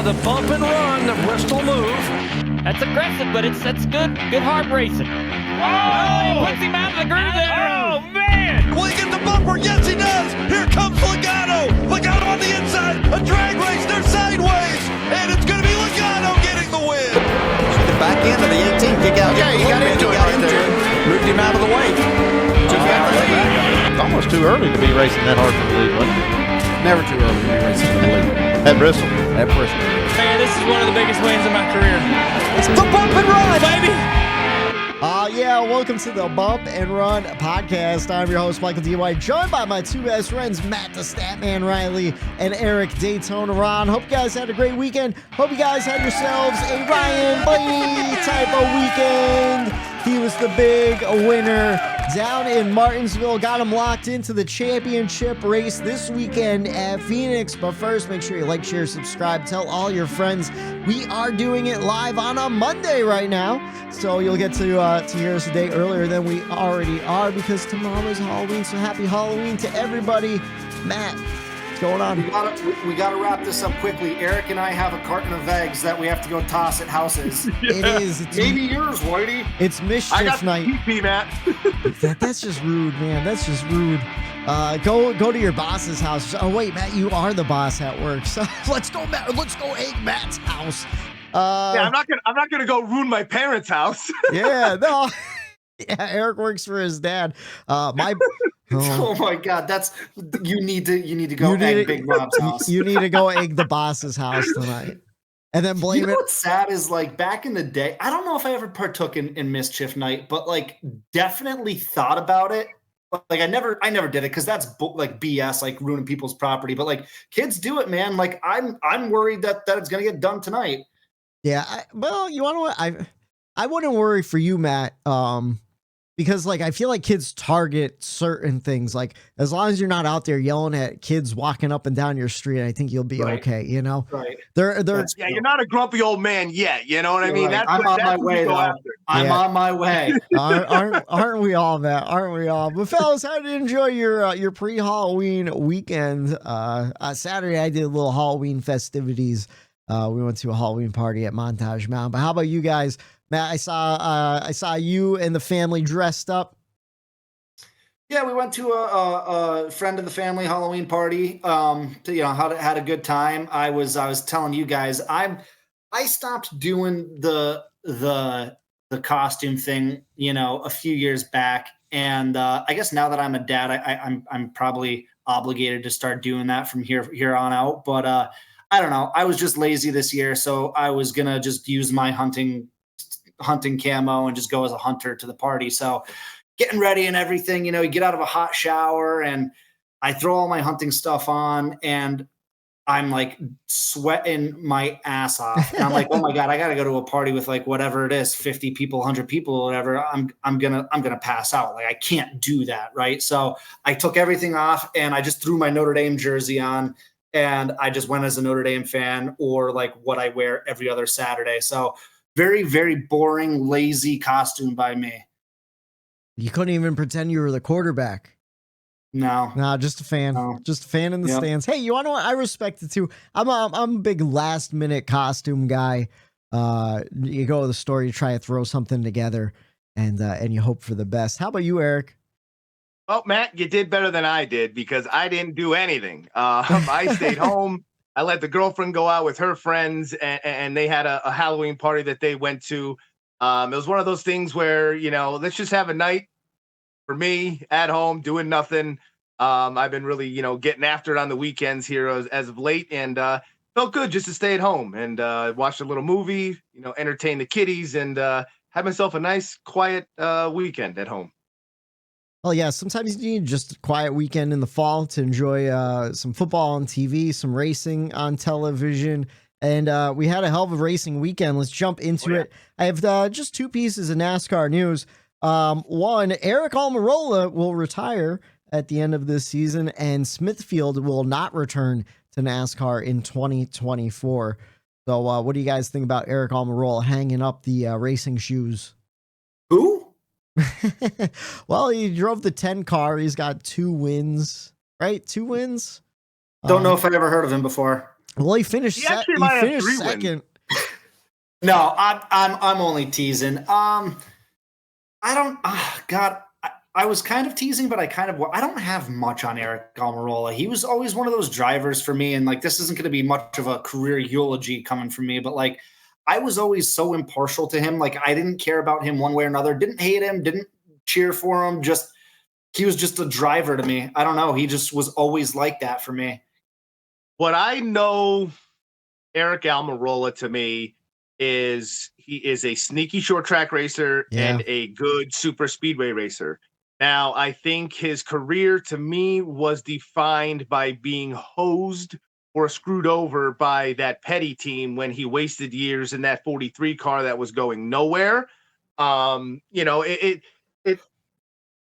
the bump and run, the Bristol move. That's aggressive, but that's good. Good hard racing. Oh, he puts him out of the groove there. Oh, man. Will he get the bumper? Yes, he does. Here comes Logano. Logano on the inside. A drag race. They're sideways. And it's going to be Logano getting the win. The back end of the 18. Kick out. Yeah, he got into it right there. Moved him out of the way. Just got the lead. It's almost too early to be racing that hard for the lead, wasn't it? Never too early to be racing for the lead. At Bristol. At Bristol. Man, this is one of the biggest wins in my career. It's the bump and run, Baby. Yeah, welcome to the Bump and Run podcast. I'm your host, Michael D. White, joined by my two best friends, Matt the Statman Reilly and Aric Daytona Ron. Hope you guys had a great weekend. Hope you guys had yourselves a Ryan Blaney type of weekend. He was the big winner down in Martinsville. Got him locked into the championship race this weekend at Phoenix. But first, make sure you like, share, subscribe. Tell all your friends. We are doing it live on a Monday right now. So you'll get to hear us a day earlier than we already are because tomorrow's Halloween. So happy Halloween to everybody. Matt, what's going on? We gotta wrap this up quickly. Aric and I have a carton of eggs that we have to go toss at houses. It is. It's, maybe yours, Whitey. It's mischief I got night. PP, Matt. That's just rude, man. That's just rude. Go to your boss's house. Oh wait, Matt, you are the boss at work. So let's go, Matt. Let's go egg Matt's house. Yeah, I'm not gonna go ruin my parents' house. Yeah, no. Yeah, Aric works for his dad. Oh my God, you need to go egg Big Rob's house. You need to go egg the boss's house tonight, and then blame You know it. what's sad is like back in the day, I don't know if I ever partook in mischief night, but like definitely thought about it. Like I never did it because that's like BS, like ruining people's property. But like kids do it, man. Like I'm worried that it's gonna get done tonight. Yeah, well, you want to what? I wouldn't worry for you, Matt. Because like I feel like kids target certain things. Like as long as you're not out there yelling at kids walking up and down your street, I think you'll be okay. You know, right? They're Yeah, you're not a grumpy old man yet. You know what I mean? Right. I'm on my way. I'm on my way. Aren't we all, Matt? Aren't we all? But fellas, how did you enjoy your pre-Halloween weekend? Saturday I did a little Halloween festivities. We went to a Halloween party at Montage Mountain. But how about you guys? Matt, I saw you and the family dressed up. Yeah, we went to a friend of the family Halloween party. Had a good time. I was telling you guys, I stopped doing the costume thing, a few years back, and I guess now that I'm a dad, I'm probably obligated to start doing that from here on out. But I don't know. I was just lazy this year, so I was gonna just use my hunting camo and just go as a hunter to the party. So getting ready and everything, you get out of a hot shower and I throw all my hunting stuff on and I'm like sweating my ass off. And I'm like, oh my God, I got to go to a party with like whatever it is, 50 people, 100 people, or whatever. I'm going to pass out. Like I can't do that. Right. So I took everything off and I just threw my Notre Dame jersey on and I just went as a Notre Dame fan or like what I wear every other Saturday. So very, very boring, lazy costume by me. You couldn't even pretend you were the quarterback. No, just a fan. No. Just a fan in the stands. Hey, you want to know what? I respect it too. I'm a big last minute costume guy. You go to the store, you try to throw something together, and you hope for the best. How about you, Aric? Well, Matt, you did better than I did because I didn't do anything. I stayed home. I let the girlfriend go out with her friends, and they had a Halloween party that they went to. It was one of those things where, let's just have a night for me at home doing nothing. I've been really, getting after it on the weekends here as of late, and felt good just to stay at home and watch a little movie, entertain the kiddies, and have myself a nice, quiet weekend at home. Well, yeah, sometimes you need just a quiet weekend in the fall to enjoy some football on TV, some racing on television. And we had a hell of a racing weekend. Let's jump into it. I have just two pieces of NASCAR news. One, Aric Almirola will retire at the end of this season, and Smithfield will not return to NASCAR in 2024. So what do you guys think about Aric Almirola hanging up the racing shoes? Who? Well, he drove the 10 car. He's got 2 wins, right? 2 wins. Don't know if I ever heard of him before. Well, he finished. He actually might have 3 wins. second. No, I'm only teasing. I don't. God, I was kind of teasing, but I don't have much on Aric Almirola. He was always one of those drivers for me, and like this isn't going to be much of a career eulogy coming from me, but like I was always so impartial to him. Like I didn't care about him one way or another. Didn't hate him. Didn't cheer for him. Just he was just a driver to me. I don't know. He just was always like that for me. What I know, Aric Almirola to me is he is a sneaky short track racer and a good super speedway racer. Now, I think his career to me was defined by being hosed or screwed over by that Petty team when he wasted years in that 43 car that was going nowhere. It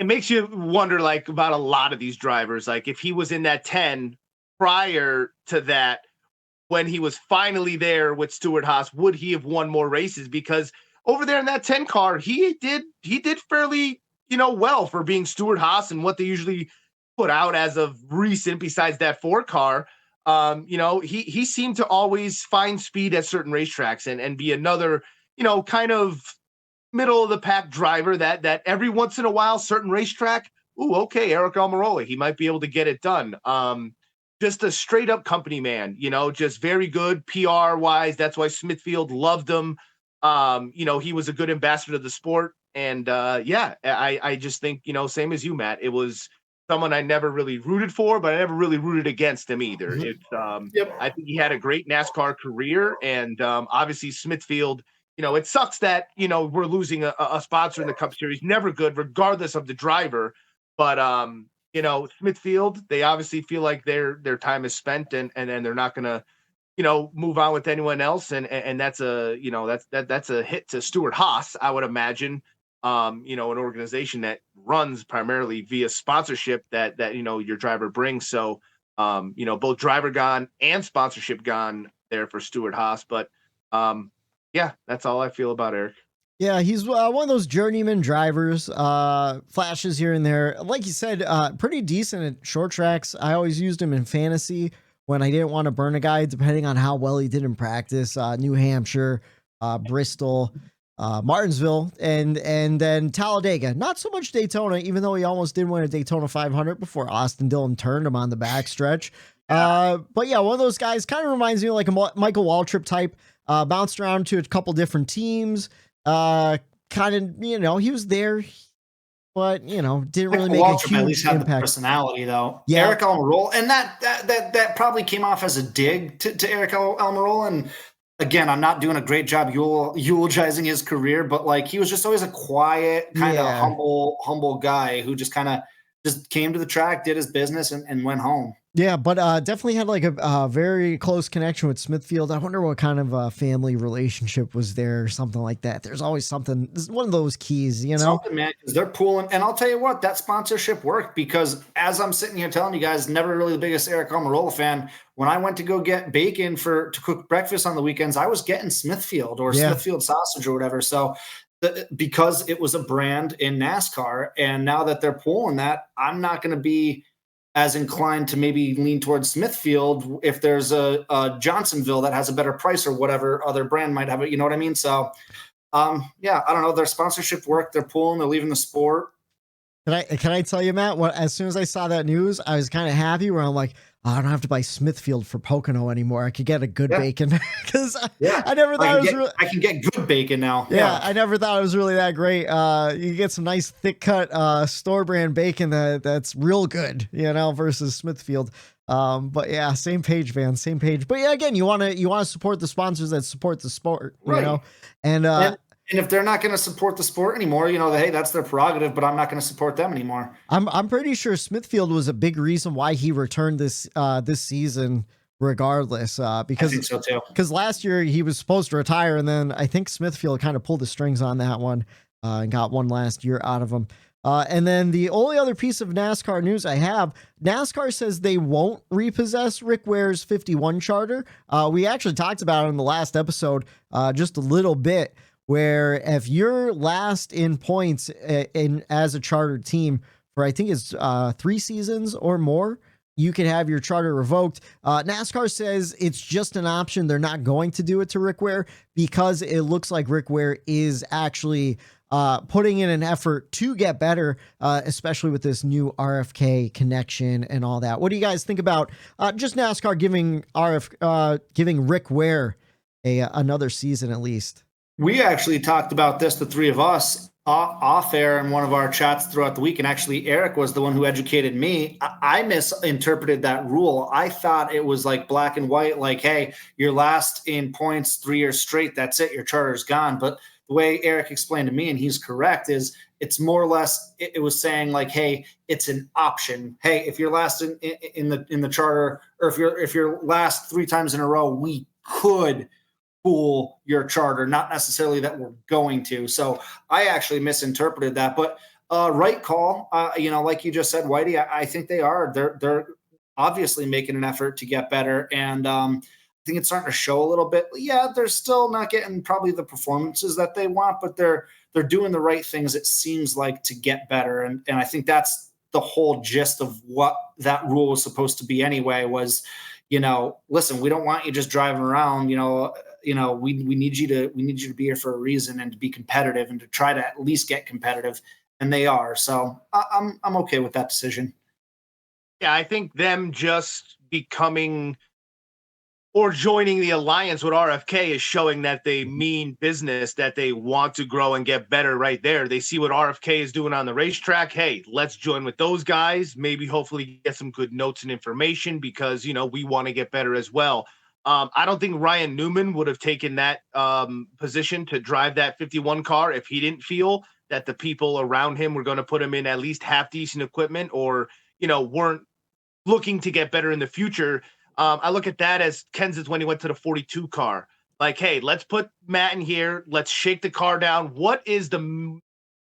makes you wonder like about a lot of these drivers. Like if he was in that 10 prior to that, when he was finally there with Stewart-Haas, would he have won more races? Because over there in that 10 car, he did fairly, well for being Stewart-Haas and what they usually put out as of recent, besides that 4 car. He seemed to always find speed at certain racetracks and be another, kind of middle of the pack driver that every once in a while, certain racetrack, Aric Almirola, he might be able to get it done. Just a straight up company man, just very good PR wise. That's why Smithfield loved him. He was a good ambassador to the sport. And I just think, same as you, Matt, it was someone I never really rooted for, but I never really rooted against him either. Mm-hmm. I think he had a great NASCAR career. And obviously Smithfield, it sucks that, we're losing a sponsor in the Cup Series. Never good, regardless of the driver. But, Smithfield, they obviously feel like their time is spent and they're not going to, move on with anyone else. And that's that's a hit to Stewart-Haas, I would imagine. An organization that runs primarily via sponsorship that your driver brings. So, both driver gone and sponsorship gone there for Stewart-Haas. But that's all I feel about Aric. Yeah, he's one of those journeyman drivers, flashes here and there. Like you said, pretty decent at short tracks. I always used him in fantasy when I didn't want to burn a guy, depending on how well he did in practice. New Hampshire, Bristol, Martinsville, and then Talladega. Not so much Daytona, even though he almost did win a Daytona 500 before Austin Dillon turned him on the backstretch. But yeah, one of those guys kind of reminds me of like a Michael Waltrip type, bounced around to a couple different teams. He was there, but didn't really make a huge at least had impact. the personality though. Yeah. Aric Almirola, and that probably came off as a dig to Aric Almirola. And again, I'm not doing a great job eulogizing his career, but like he was just always a quiet, kind of humble guy who just kind of just came to the track, did his business, and went home. Yeah, but definitely had like a very close connection with Smithfield. I wonder what kind of a family relationship was there or something like that. There's always something. This is one of those keys, Something, man, because they're pulling. And I'll tell you what, that sponsorship worked because as I'm sitting here telling you guys, never really the biggest Aric Almirola fan. When I went to go get bacon to cook breakfast on the weekends, I was getting Smithfield or Smithfield sausage or whatever. So because it was a brand in NASCAR, and now that they're pulling that, I'm not going to be as inclined to maybe lean towards Smithfield if there's a Johnsonville that has a better price or whatever other brand might have it. You know what I mean? So, I don't know. Their sponsorship work, they're pulling, they're leaving the sport. Can I tell you, Matt, as soon as I saw that news, I was kind of happy where I'm like, I don't have to buy Smithfield for Pocono anymore. I could get a good bacon because I never thought I can get good bacon now. Yeah, I never thought it was really that great. You get some nice thick cut store brand bacon that's real good, versus Smithfield. But yeah, same page, man, same page. But yeah, again, you want to support the sponsors that support the sport, And if they're not going to support the sport anymore, hey, that's their prerogative, but I'm not going to support them anymore. I'm pretty sure Smithfield was a big reason why he returned this season regardless, because I think so too. Because last year he was supposed to retire, and then I think Smithfield kind of pulled the strings on that one and got one last year out of him. And then the only other piece of NASCAR news I have, NASCAR says they won't repossess Rick Ware's 51 charter. We actually talked about it in the last episode just a little bit, where if you're last in points as a chartered team for, I think it's 3 seasons or more, you could have your charter revoked. NASCAR says it's just an option. They're not going to do it to Rick Ware because it looks like Rick Ware is actually putting in an effort to get better, especially with this new RFK connection and all that. What do you guys think about just NASCAR giving Rick Ware another season at least? We actually talked about this, the three of us, off air in one of our chats throughout the week. And actually, Aric was the one who educated me. I misinterpreted that rule. I thought it was like black and white, like, hey, you're last in points 3 years straight. That's it. Your charter's gone. But the way Aric explained to me, and he's correct, is it's more or less, it was saying like, hey, it's an option. Hey, if you're last in the charter, or if you're last 3 times in a row, we could pull your charter, not necessarily that we're going to. So I actually misinterpreted that, but right call. Like you just said, Whitey, I think they are. They're obviously making an effort to get better, and I think it's starting to show a little bit. Yeah, they're still not getting probably the performances that they want, but they're doing the right things, it seems like, to get better. And I think that's the whole gist of what that rule was supposed to be anyway, was, listen, we don't want you just driving around, we need you to be here for a reason and to be competitive and to try to at least get competitive. And they are. So I'm okay with that decision. Yeah, I think them just becoming or joining the alliance with RFK is showing that they mean business, that they want to grow and get better right there. They see what RFK is doing on the racetrack. Hey, let's join with those guys. Maybe hopefully get some good notes and information because, we want to get better as well. I don't think Ryan Newman would have taken that position to drive that 51 car if he didn't feel that the people around him were going to put him in at least half decent equipment or, weren't looking to get better in the future. I look at that as Kenseth when he went to the 42 car. Like, hey, let's put Matt in here. Let's shake the car down. What is the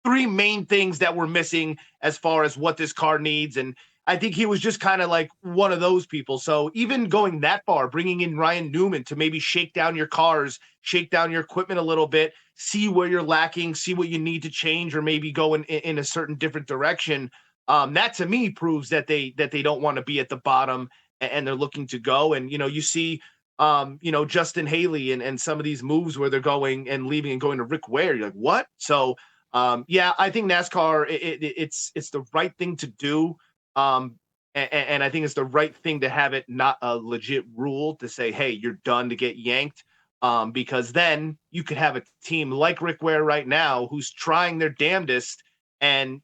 3 main things that we're missing as far as what this car needs? And I think he was just kind of like one of those people. So even going that far, bringing in Ryan Newman to maybe shake down your cars, shake down your equipment a little bit, see where you're lacking, see what you need to change, or maybe go in a certain different direction. That to me proves that they don't want to be at the bottom and they're looking to go. And, you see, Justin Haley and some of these moves where they're going and leaving and going to Rick Ware. You're like, what? So, I think NASCAR, it's the right thing to do. And I think it's the right thing to have it not a legit rule to say, hey, you're done to get yanked. Because then you could have a team like Rick Ware right now who's trying their damnedest and,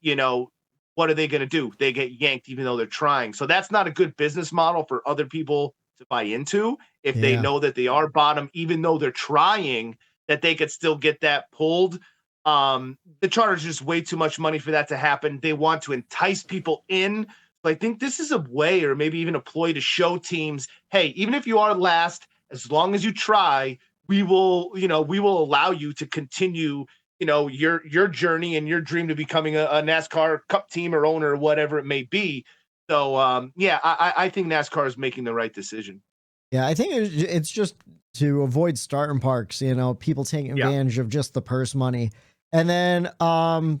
what are they going to do? They get yanked even though they're trying. So that's not a good business model for other people to buy into if they know that they are bottom, even though they're trying, that they could still get that pulled. The charter's just way too much money for that to happen. They want to entice people in. But I think this is a way, or maybe even a ploy to show teams, hey, even if you are last, as long as you try, we will allow you to continue your journey and your dream to becoming a NASCAR Cup team or owner or whatever it may be. So, I think NASCAR is making the right decision. Yeah, I think it's just to avoid starting parks, people taking advantage of just the purse money. And then, I'm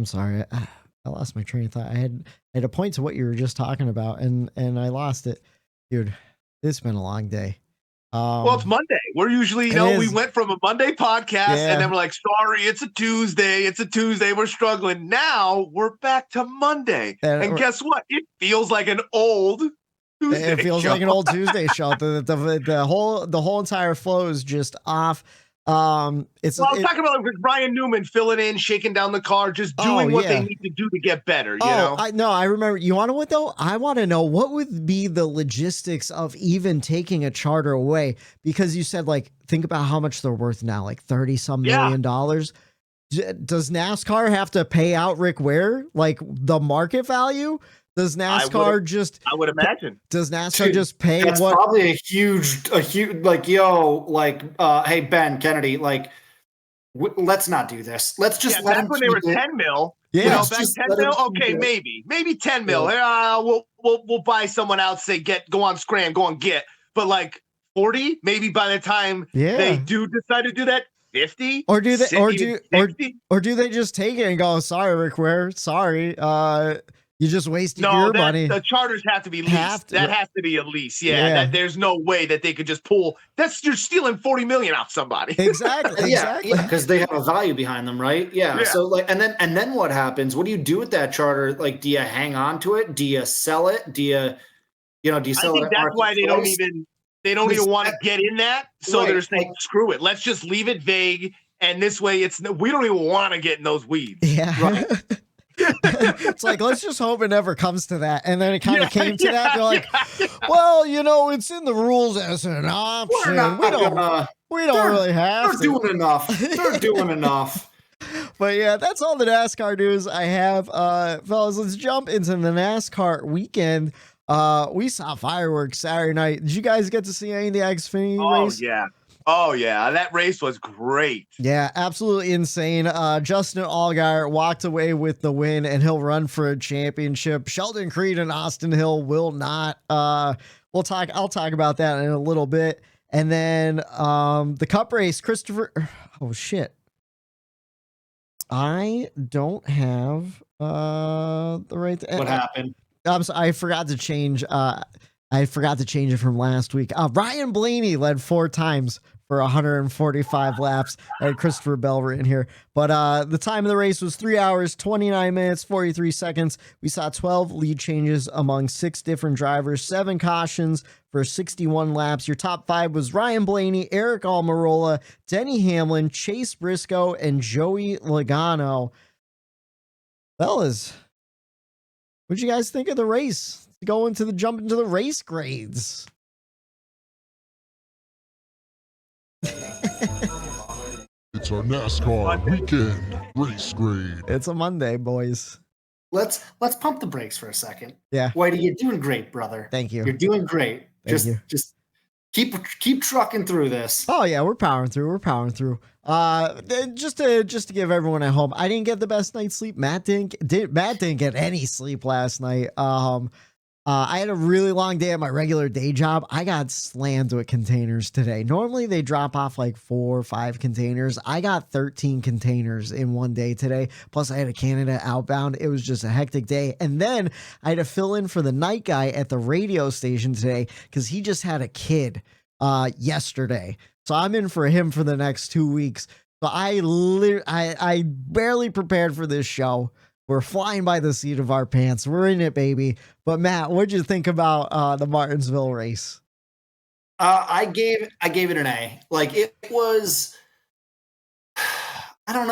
sorry, I lost my train of thought. I had a point to what you were just talking about and I lost it. Dude, it's been a long day. Well, it's Monday. We're usually, we went from a Monday podcast and then we're like, sorry, it's a Tuesday. We're struggling. Now we're back to Monday. And guess what? It feels like an old Tuesday It feels show. like an old Tuesday show. The whole entire flow is just off. I'm talking about Ryan Newman filling in, shaking down the car, just doing what they need to do to get better. I remember. You want to know what though? I want to know what would be the logistics of even taking a charter away, because you said think about how much they're worth now, like $30-some million. Does NASCAR have to pay out Rick Ware the market value? Does NASCAR I would imagine. Does NASCAR just pay? That's probably a huge, hey, Ben Kennedy, let's not do this. Let's just let him. When they were 10 mil. Yeah, back 10 mil. Okay, maybe 10 mil. We'll buy someone else. Say go on scram, go on get. But 40, maybe by the time they do decide to do that, 50. Or do they? Or do they just take it and go, sorry, Rick Ware, sorry. You just wasted No, your money. the charters have to be leased. That has to be a lease. Yeah, Yeah. there's no way that they could just pull. You're stealing $40 million off somebody. Exactly. Yeah, because they have a value behind them, right? Yeah. So like, and then what happens? What do you do with that charter? Like, do you hang on to it? Do you sell it? Do you sell I think it? that's why they don't even want to get in that. So Right, they're saying, screw it. Let's just leave it vague. And this way, we don't even want to get in those weeds. Yeah. Right. It's like, let's just hope it never comes to that. And then it kind of came to that. They're like, well, it's in the rules as an option. We don't really have to. They're doing enough. They're doing enough. But yeah, that's all the NASCAR news I have. Fellas, let's jump into the NASCAR weekend. We saw fireworks Saturday night. Did you guys get to see any of the Xfinity race? Oh yeah, that race was great. Yeah, absolutely insane. Justin Allgaier walked away with the win, and he'll run for a championship. Sheldon Creed and Austin Hill will not. I'll talk about that in a little bit. And then the Cup race, Christopher. Oh shit. I don't have the right. What happened? I'm sorry, I forgot to change. I forgot to change it from last week. Ryan Blaney led 4 times for 145 laps. I had Christopher Bell written here. But the time of the race was 3 hours, 29 minutes, 43 seconds. We saw 12 lead changes among 6 different drivers, 7 cautions for 61 laps. Your top 5 was Ryan Blaney, Aric Almirola, Denny Hamlin, Chase Briscoe, and Joey Logano. Fellas, what'd you guys think of the race? Jump into the race grades. It's our NASCAR weekend race grade. It's a Monday, boys. Let's pump the brakes for a second. Yeah. Whitey, you're doing great, brother. Thank you. You're doing great. Thank you. Just keep trucking through this. Oh yeah, we're powering through. Just to give everyone at home, I didn't get the best night's sleep. Matt didn't get any sleep last night. I had a really long day at my regular day job. I got slammed with containers today. Normally they drop off like 4 or 5 containers. I got 13 containers in one day today. Plus I had a Canada outbound. It was just a hectic day. And then I had to fill in for the night guy at the radio station today because he just had a kid yesterday. So I'm in for him for the next 2 weeks. So I barely prepared for this show. We're flying by the seat of our pants. We're in it, baby. But Matt, what'd you think about the Martinsville race? I gave it an A. Like, it was. I'd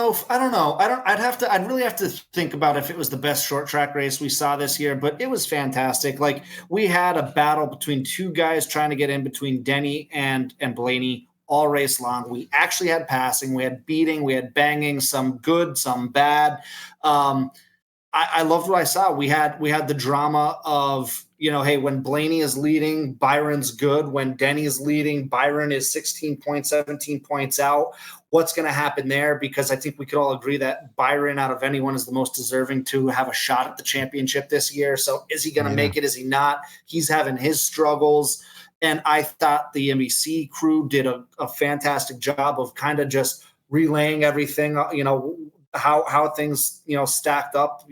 really have to think about if it was the best short track race we saw this year, but it was fantastic. Like, we had a battle between 2 guys trying to get in between Denny and Blaney all race long. We actually had passing, we had beating, we had banging, some good, some bad. I loved what I saw. We had the drama of, hey, when Blaney is leading, Byron's good. When Denny's leading, Byron is 16 points, 17 points out. What's going to happen there? Because I think we could all agree that Byron, out of anyone, is the most deserving to have a shot at the championship this year. So is he going to make it? Is he not? He's having his struggles. And I thought the NBC crew did a fantastic job of kind of just relaying everything, how things, stacked up,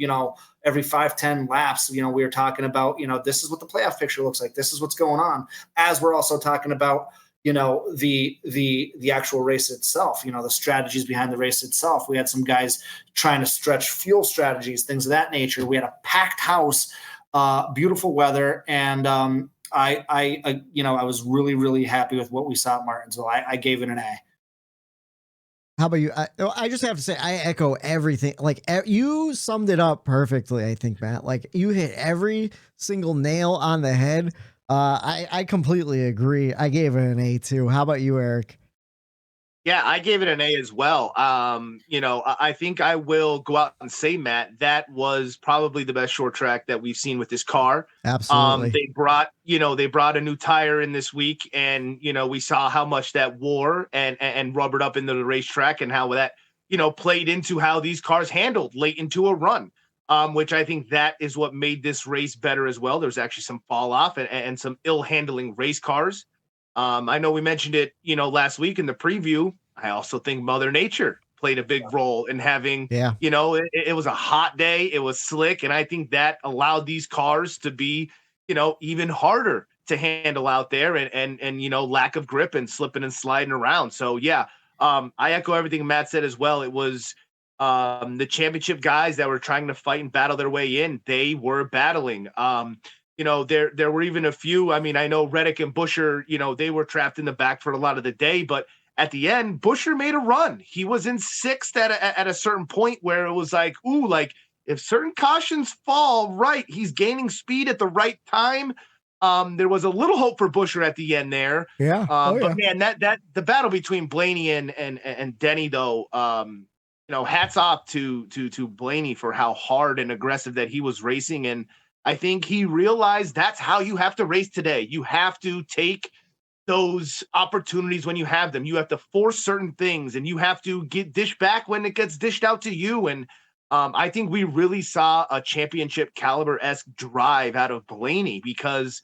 every 5-10 laps. We were talking about, this is what the playoff picture looks like. This is what's going on. As we're also talking about, the actual race itself, the strategies behind the race itself. We had some guys trying to stretch fuel strategies, things of that nature. We had a packed house, beautiful weather. And, I was really, really happy with what we saw at Martinsville. I gave it an A. How about you? I just have to say, I echo everything. Like, you summed it up perfectly, I think, Matt. Like, you hit every single nail on the head. I completely agree. I gave it an A too. How about you, Aric? Yeah, I gave it an A as well. I think I will go out and say, Matt, that was probably the best short track that we've seen with this car. Absolutely. They brought a new tire in this week, and we saw how much that wore and rubbered up into the racetrack, and how that played into how these cars handled late into a run. Which I think that is what made this race better as well. There's actually some fall off and some ill handling race cars. I know we mentioned it, last week in the preview. I also think Mother Nature played a big role in having, Yeah. it was a hot day. It was slick. And I think that allowed these cars to be, even harder to handle out there and lack of grip and slipping and sliding around. So, yeah, I echo everything Matt said as well. It was the championship guys that were trying to fight and battle their way in. They were battling. There were even a few. I mean, I know Reddick and Buescher, they were trapped in the back for a lot of the day, but at the end, Buescher made a run. He was in sixth at a certain point where it was like, ooh, like if certain cautions fall right, he's gaining speed at the right time. There was a little hope for Buescher at the end there. Yeah. But man, that the battle between Blaney and Denny, though, hats off to Blaney for how hard and aggressive that he was racing. And I think he realized that's how you have to race today. You have to take those opportunities when you have them. You have to force certain things, and you have to get dish back when it gets dished out to you. And I think we really saw a championship caliber-esque drive out of Blaney because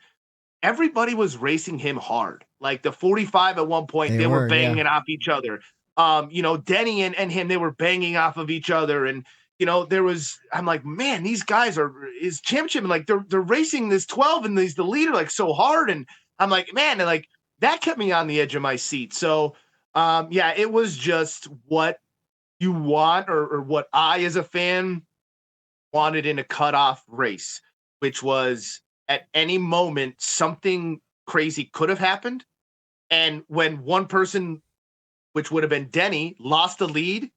everybody was racing him hard. Like the 45 at one point, they were banging off each other. Denny and him, they were banging off of each other. And, I'm like, man, these guys is championship. And like, they're racing this 12 and he's the leader, like so hard. And I'm like, man, and like that kept me on the edge of my seat. So, it was just what you want or what I, as a fan, wanted in a cutoff race, which was at any moment, something crazy could have happened. And when one person, which would have been Denny, lost the lead,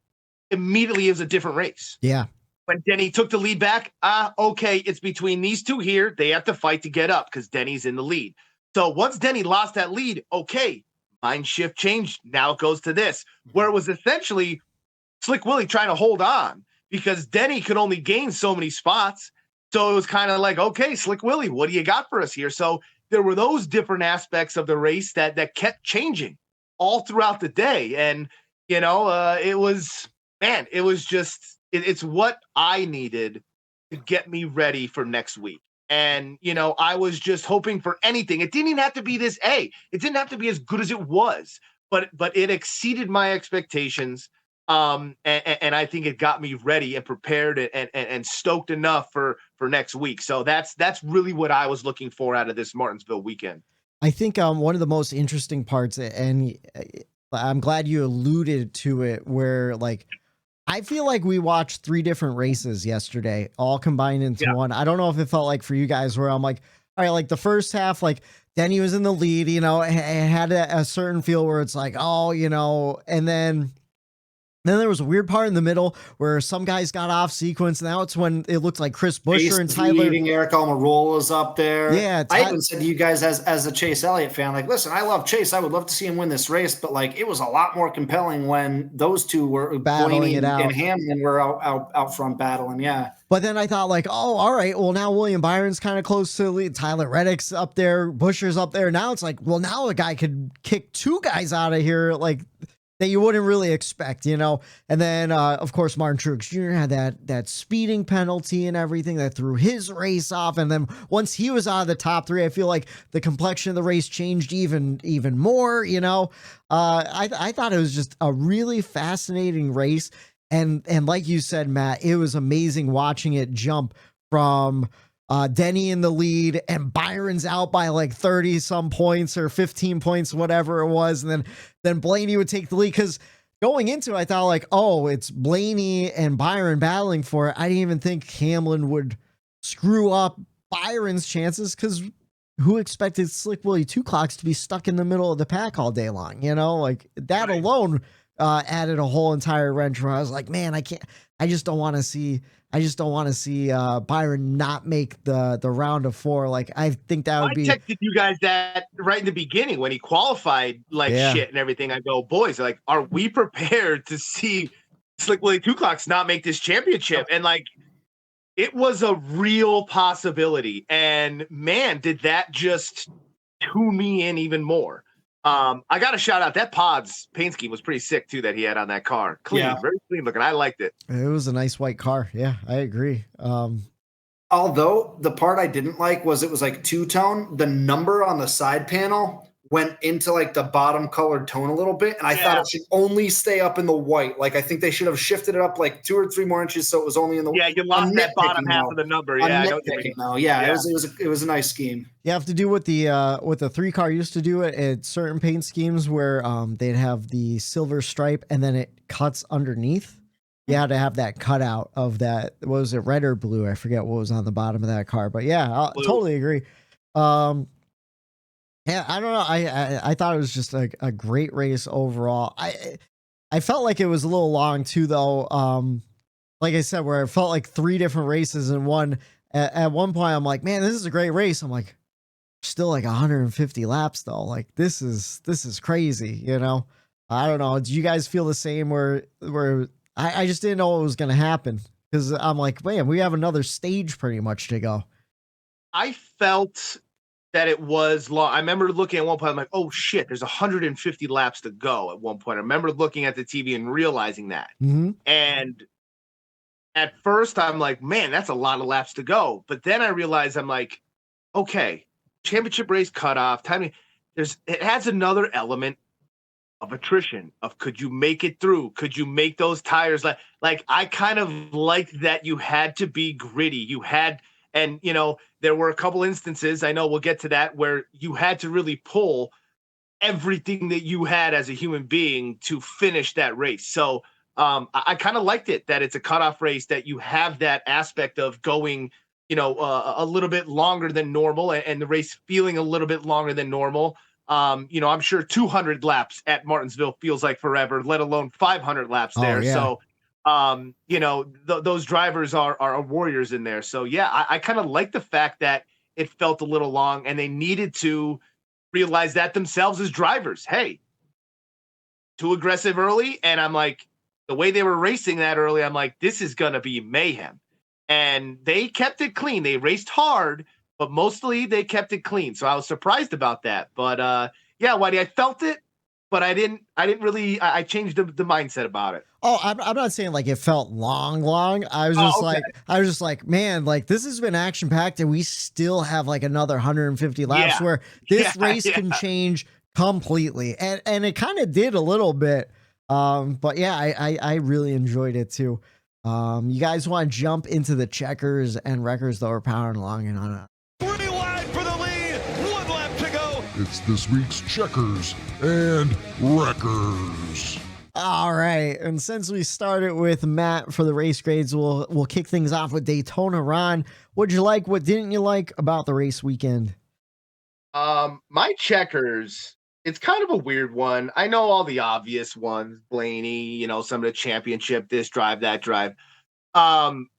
immediately it was a different race. Yeah. When Denny took the lead back, okay, it's between these two here. They have to fight to get up because Denny's in the lead. So once Denny lost that lead, okay, mind shift changed. Now it goes to this, where it was essentially Slick Willie trying to hold on because Denny could only gain so many spots. So it was kind of like, okay, Slick Willie, what do you got for us here? So there were those different aspects of the race that kept changing all throughout the day. And, it's what I needed to get me ready for next week. And, I was just hoping for anything. It didn't even have to be this A. It didn't have to be as good as it was, but it exceeded my expectations. And I think it got me ready and prepared and stoked enough for next week. So that's really what I was looking for out of this Martinsville weekend. I think one of the most interesting parts, and I'm glad you alluded to it, where like I feel like we watched 3 different races yesterday, all combined into one. I don't know if it felt like for you guys where I'm like, all right, like the first half, like Denny was in the lead, it had a certain feel where it's like, and then there was a weird part in the middle where some guys got off sequence. Now it's when it looked like Chris Buescher and Tyler. Aric Almirola is up there. Yeah. I even said to you guys as a Chase Elliott fan, like, listen, I love Chase. I would love to see him win this race, but like it was a lot more compelling when those two were battling it out. And Hamlin were out front battling. Yeah. But then I thought like, oh, all right. Well, now William Byron's kind of close to the lead. Tyler Reddick's up there. Buescher's up there. Now it's like, well, now a guy could kick 2 guys out of here. Like, that you wouldn't really expect, And then, of course, Martin Truex Jr. had that speeding penalty and everything that threw his race off. And then once he was out of the top 3, I feel like the complexion of the race changed even more, I thought it was just a really fascinating race. And like you said, Matt, it was amazing watching it jump from Denny in the lead and Byron's out by like 30 some points or 15 points, whatever it was. And then Blaney would take the lead because going into it, I thought like, oh, it's Blaney and Byron battling for it. I didn't even think Hamlin would screw up Byron's chances because who expected Slick Willie 2 clocks to be stuck in the middle of the pack all day long? Like that alone added a whole entire wrench where I was like, man, I just don't want to see Byron not make the round of 4. Like, I think that would be. I texted you guys that right in the beginning when he qualified shit and everything. I go, boys, like, are we prepared to see Slick Willie 2 clocks not make this championship? And like, it was a real possibility. And man, did that just tune me in even more. I got to shout out that Pod's paint scheme was pretty sick too that he had on that car. Clean, very clean looking. I liked it. It was a nice white car. Yeah, I agree. Although the part I didn't like was it was like 2-tone. The number on the side panel went into like the bottom colored tone a little bit, and I thought it should only stay up in the white. Like I think they should have shifted it up like 2 or 3 more inches so it was only in the. Yeah, you lost that bottom half of the number. Yeah, I know what you mean. It was a nice scheme. You have to do what the 3-car used to do it at certain paint schemes where they'd have the silver stripe and then it cuts underneath. You had to have that cutout of that. What was it, red or blue? I forget what was on the bottom of that car, but yeah, I totally agree. Yeah, I don't know. I thought it was just a great race overall. I felt like it was a little long too, though. Like I said, where it felt like 3 different races in one. At one point, I'm like, man, this is a great race. I'm like, still like 150 laps though. Like this is crazy. You know, I don't know. Do you guys feel the same? Where I just didn't know what was going to happen because I'm like, man, we have another stage pretty much to go. I felt that it was long. I remember looking at one point, I'm like, oh shit, there's 150 laps to go at one point. I remember looking at the TV and realizing that. Mm-hmm. And at first I'm like, man, that's a lot of laps to go. But then I realized I'm like, okay, championship race cutoff, timing. It adds another element of attrition of could you make it through? Could you make those tires like I kind of liked that you had to be gritty. You had, and you know, there were a couple instances, I know we'll get to that, where you had to really pull everything that you had as a human being to finish that race. So I kind of liked it that it's a cutoff race, that you have that aspect of going, you know, a little bit longer than normal and the race feeling a little bit longer than normal. You know, I'm sure 200 laps at Martinsville feels like forever, let alone 500 laps there. Oh, yeah. So you know, those drivers are warriors in there. So yeah, I kind of like the fact that it felt a little long and they needed to realize that themselves as drivers. Hey, too aggressive early. And I'm like, the way they were racing that early, I'm like, this is going to be mayhem. And they kept it clean. They raced hard, but mostly they kept it clean. So I was surprised about that. But yeah, Whitey, I felt it, but I didn't really, I changed the mindset about it. Oh, I'm not saying like it felt long. I was just like, man, like this has been action packed and we still have like another 150 laps where this race can change completely. And it kind of did a little bit. But yeah, I really enjoyed it too. You guys want to jump into the checkers and wreckers that we're powering along and on. Pretty wide for the lead. 1 lap to go. It's this week's checkers and wreckers. All right, and since we started with Matt for the race grades, we'll kick things off with Daytona Ron. What'd you like? What didn't you like about the race weekend? My checkers, it's kind of a weird one. I know all the obvious ones, Blaney, you know, some of the championship, this drive, that drive. I'm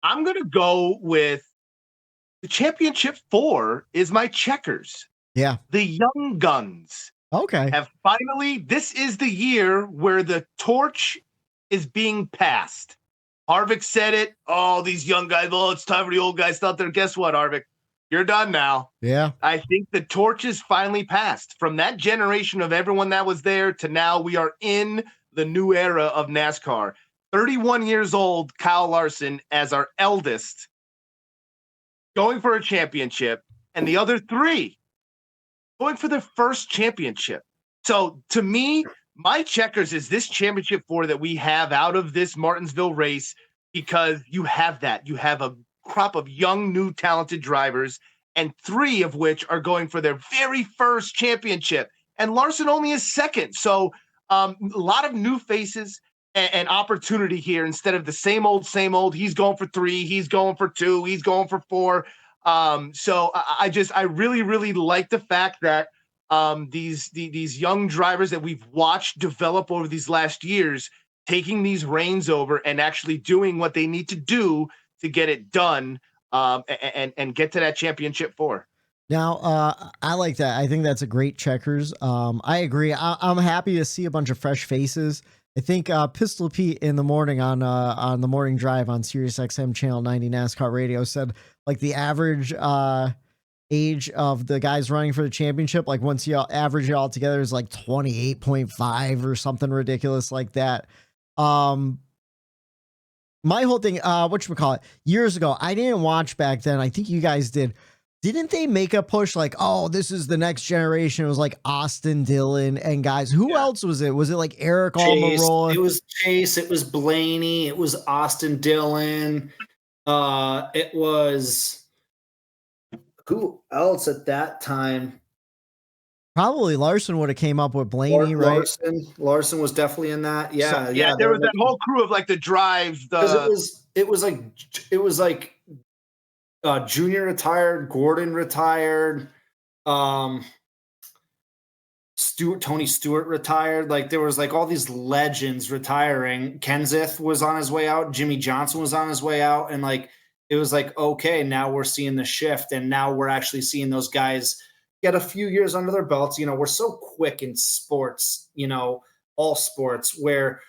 gonna go with the championship 4 is my checkers. Yeah, the young guns. Okay. Have finally, this is the year where the torch is being passed. Harvick said it. Oh, these young guys. Oh, it's time for the old guys out there. Guess what, Harvick? You're done now. Yeah. I think the torch is finally passed. From that generation of everyone that was there to now, we are in the new era of NASCAR. 31 years old, Kyle Larson as our eldest, going for a championship, and the other 3 going for their first championship. So to me, my checkers is this championship 4 that we have out of this Martinsville race, because you have that. You have a crop of young, new, talented drivers, and 3 of which are going for their very first championship. And Larson only is second. So a lot of new faces and opportunity here instead of the same old. He's going for 3. He's going for 2. He's going for 4. So I really, really like the fact that these young drivers that we've watched develop over these last years, taking these reins over and actually doing what they need to do to get it done, and get to that championship 4. Now, I like that. I think that's a great checkers. I agree. I'm happy to see a bunch of fresh faces. I think Pistol Pete in the morning on the morning drive on Sirius XM Channel 90 NASCAR Radio said like the average age of the guys running for the championship, like once you average it all together, is like 28.5 or something ridiculous like that. My whole thing, whatchamacallit, years ago, I didn't watch back then. I think you guys did. didn't they make a push like, oh, this is the next generation? It was like Austin Dillon and guys. Who else was it? Was it like Aric Almirola? It was Chase. It was Blaney. It was Austin Dillon. It was who else at that time? Probably Larson would have came up with Blaney, right? Larson was definitely in that. Yeah, So, yeah. There was that whole crew of like the drive. It was like Junior retired, Gordon retired, Tony Stewart retired. Like there was like all these legends retiring. Kenseth was on his way out. Jimmy Johnson was on his way out. And like, it was like, okay, now we're seeing the shift. And now we're actually seeing those guys get a few years under their belts. You know, we're so quick in sports, you know, all sports, where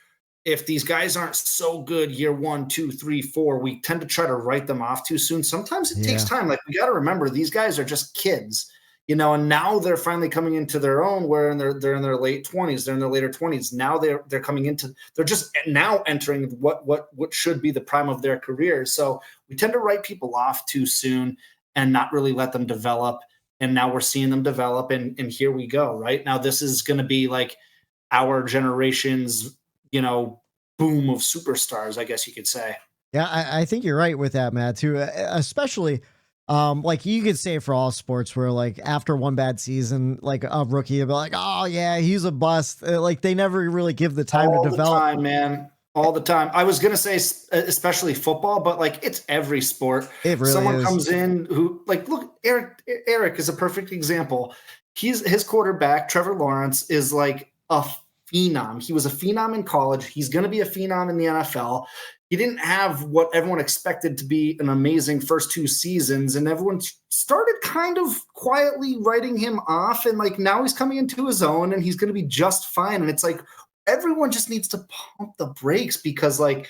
if these guys aren't so good year 1, 2, 3, 4, we tend to try to write them off too soon. Sometimes it takes time. Like we got to remember these guys are just kids, you know, and now they're finally coming into their own where they're in their late 20s, they're in their later 20s. Now they're coming into, they're just now entering what should be the prime of their careers. So we tend to write people off too soon and not really let them develop. And now we're seeing them develop and here we go. Right now, this is going to be like our generation's, you know, boom of superstars, I guess you could say. Yeah, I think you're right with that, Matt, too. Especially, like you could say for all sports where like after one bad season, like a rookie will be like, oh yeah, he's a bust. Like they never really give the time to develop. All the time, man. All the time. I was going to say especially football, but like it's every sport. It really Someone comes in who like, look, Aric is a perfect example. His quarterback, Trevor Lawrence, is like a phenom. He was a phenom in college. He's going to be a phenom in the NFL. He didn't have what everyone expected to be an amazing first 2 seasons, and everyone started kind of quietly writing him off. And like now he's coming into his own, and he's going to be just fine. And it's like everyone just needs to pump the brakes because like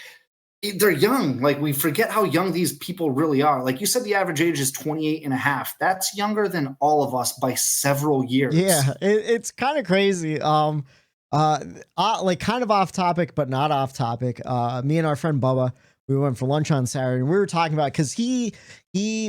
they're young. Like we forget how young these people really are. Like you said, the average age is 28 and a half. That's younger than all of us by several years. Yeah, it's kind of crazy. Like kind of off topic, but not off topic. Me and our friend Bubba, we went for lunch on Saturday and we were talking about, cause he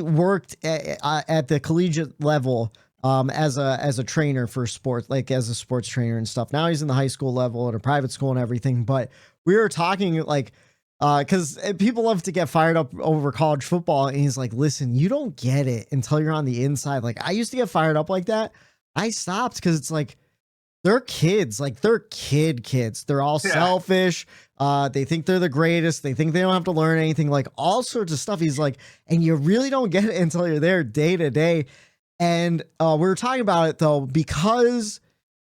worked at the collegiate level, as a trainer for sports, like as a sports trainer and stuff. Now he's in the high school level at a private school and everything. But we were talking like, cause people love to get fired up over college football. And he's like, listen, you don't get it until you're on the inside. Like I used to get fired up like that. I stopped. Cause it's like, they're kids, like they're kids. They're all selfish. They think they're the greatest. They think they don't have to learn anything, like all sorts of stuff. He's like, and you really don't get it until you're there day to day. And we were talking about it though, because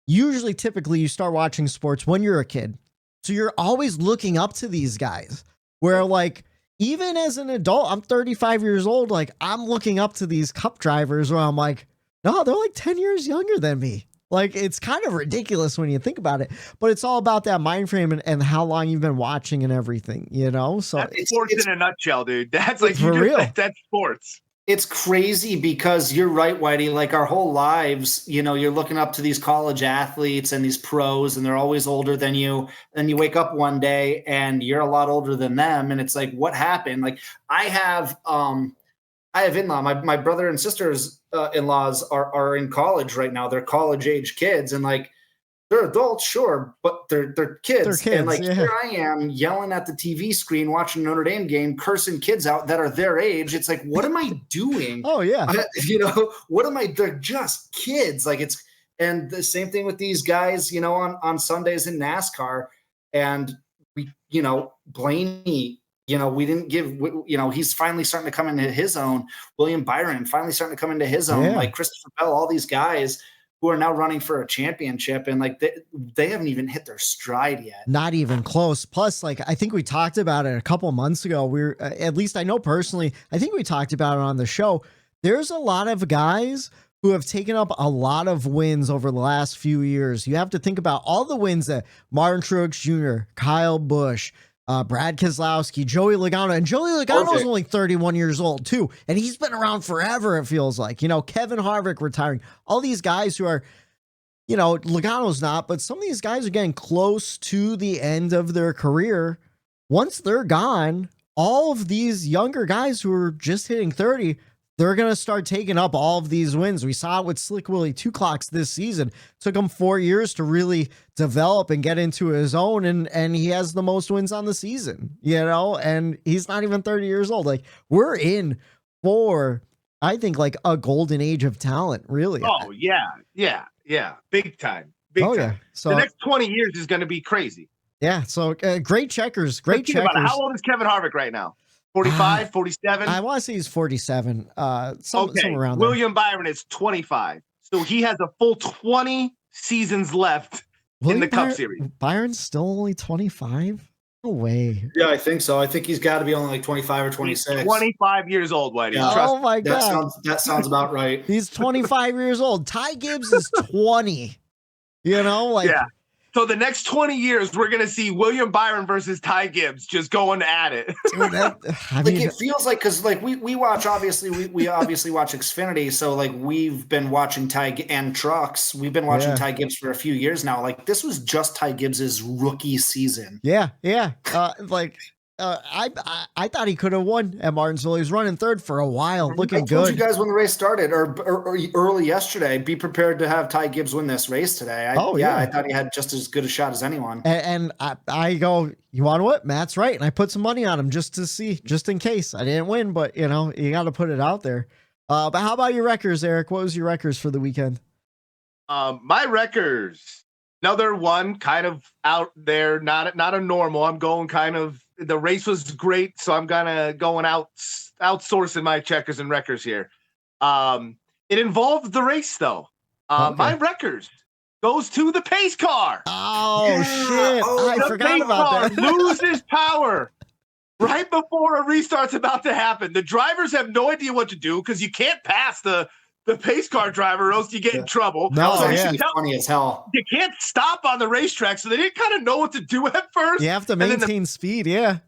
typically you start watching sports when you're a kid. So you're always looking up to these guys where like, even as an adult, I'm 35 years old. Like I'm looking up to these cup drivers where I'm like, no, they're like 10 years younger than me. Like, it's kind of ridiculous when you think about it, but it's all about that mind frame and how long you've been watching and everything, you know? So that's sports in a nutshell, dude. That's like, for real. That's sports. It's crazy because you're right, Whitey. Like our whole lives, you know, you're looking up to these college athletes and these pros, and they're always older than you. And you wake up one day and you're a lot older than them. And it's like, what happened? Like I have in-law, my brother and sisters in-laws are in college right now. They're college age kids and like they're adults, sure, but they're kids. They're kids, and like here I am yelling at the TV screen, watching Notre Dame game, cursing kids out that are their age. It's like, what am I doing? Oh yeah. You know, they're just kids. Like and the same thing with these guys, you know, on Sundays in NASCAR. And we, you know, Blaney, you know, we didn't give, you know, he's finally starting to come into his own. William Byron finally starting to come into his own. Like Christopher Bell, all these guys who are now running for a championship, and like they haven't even hit their stride yet. Not even close. Plus, like I think we talked about it a couple months ago. We're at least I know personally. I think we talked about it on the show. There's a lot of guys who have taken up a lot of wins over the last few years. You have to think about all the wins that Martin Truex Jr., Kyle Busch, Brad Keselowski, Joey Logano, and Joey Logano is only 31 years old too. And he's been around forever. It feels like, you know, Kevin Harvick retiring, all these guys who are, you know, Logano's not, but some of these guys are getting close to the end of their career. Once they're gone, all of these younger guys who are just hitting 30 they're going to start taking up all of these wins. We saw it with Slick Willie 2 clocks this season. Took him 4 years to really develop and get into his own. And he has the most wins on the season, and he's not even 30 years old. Like, we're in for, I think, like a golden age of talent, really. Oh, yeah. Big time. Big time. Yeah. So the next 20 years is going to be crazy. Yeah. So great checkers. Great Think about it. checkers. How old is Kevin Harvick right now? 45, 47? I want to say he's 47. Somewhere around there. William Byron is 25. So he has a full 20 seasons left in the Cup Series. Byron's still only 25? No way. Yeah, I think so. I think he's got to be only like 25 or 26. He's 25 years old, Whitey. Yeah. Oh my God. That sounds about right. He's 25 years old. Ty Gibbs is 20. Yeah. So the next 20 years, we're going to see William Byron versus Ty Gibbs just going at it. Dude, it feels like, because like we watch, obviously, we obviously watch Xfinity. So like we've been watching and trucks. We've been watching Ty Gibbs for a few years now. Like this was just Ty Gibbs's rookie season. Yeah. I thought he could have won at Martinsville. He was running third for a while, looking good. I told you guys when the race started, or early yesterday, be prepared to have Ty Gibbs win this race today. I thought he had just as good a shot as anyone. And I go, you want what? Matt's right. And I put some money on him just to see, just in case. I didn't win, but you got to put it out there. But how about your records, Aric? What was your records for the weekend? My records, another one kind of out there, not a normal. I'm going kind of. The race was great, so I'm going out outsourcing my checkers and wreckers here. It involved the race though. My wreckers goes to the pace car. Oh shit! I forgot about that. Loses power right before a restart's about to happen. The drivers have no idea what to do because you can't pass the pace car driver, or else you get in trouble. No, funny as hell. You can't stop on the racetrack, so they didn't kind of know what to do at first. You have to maintain speed, Yeah,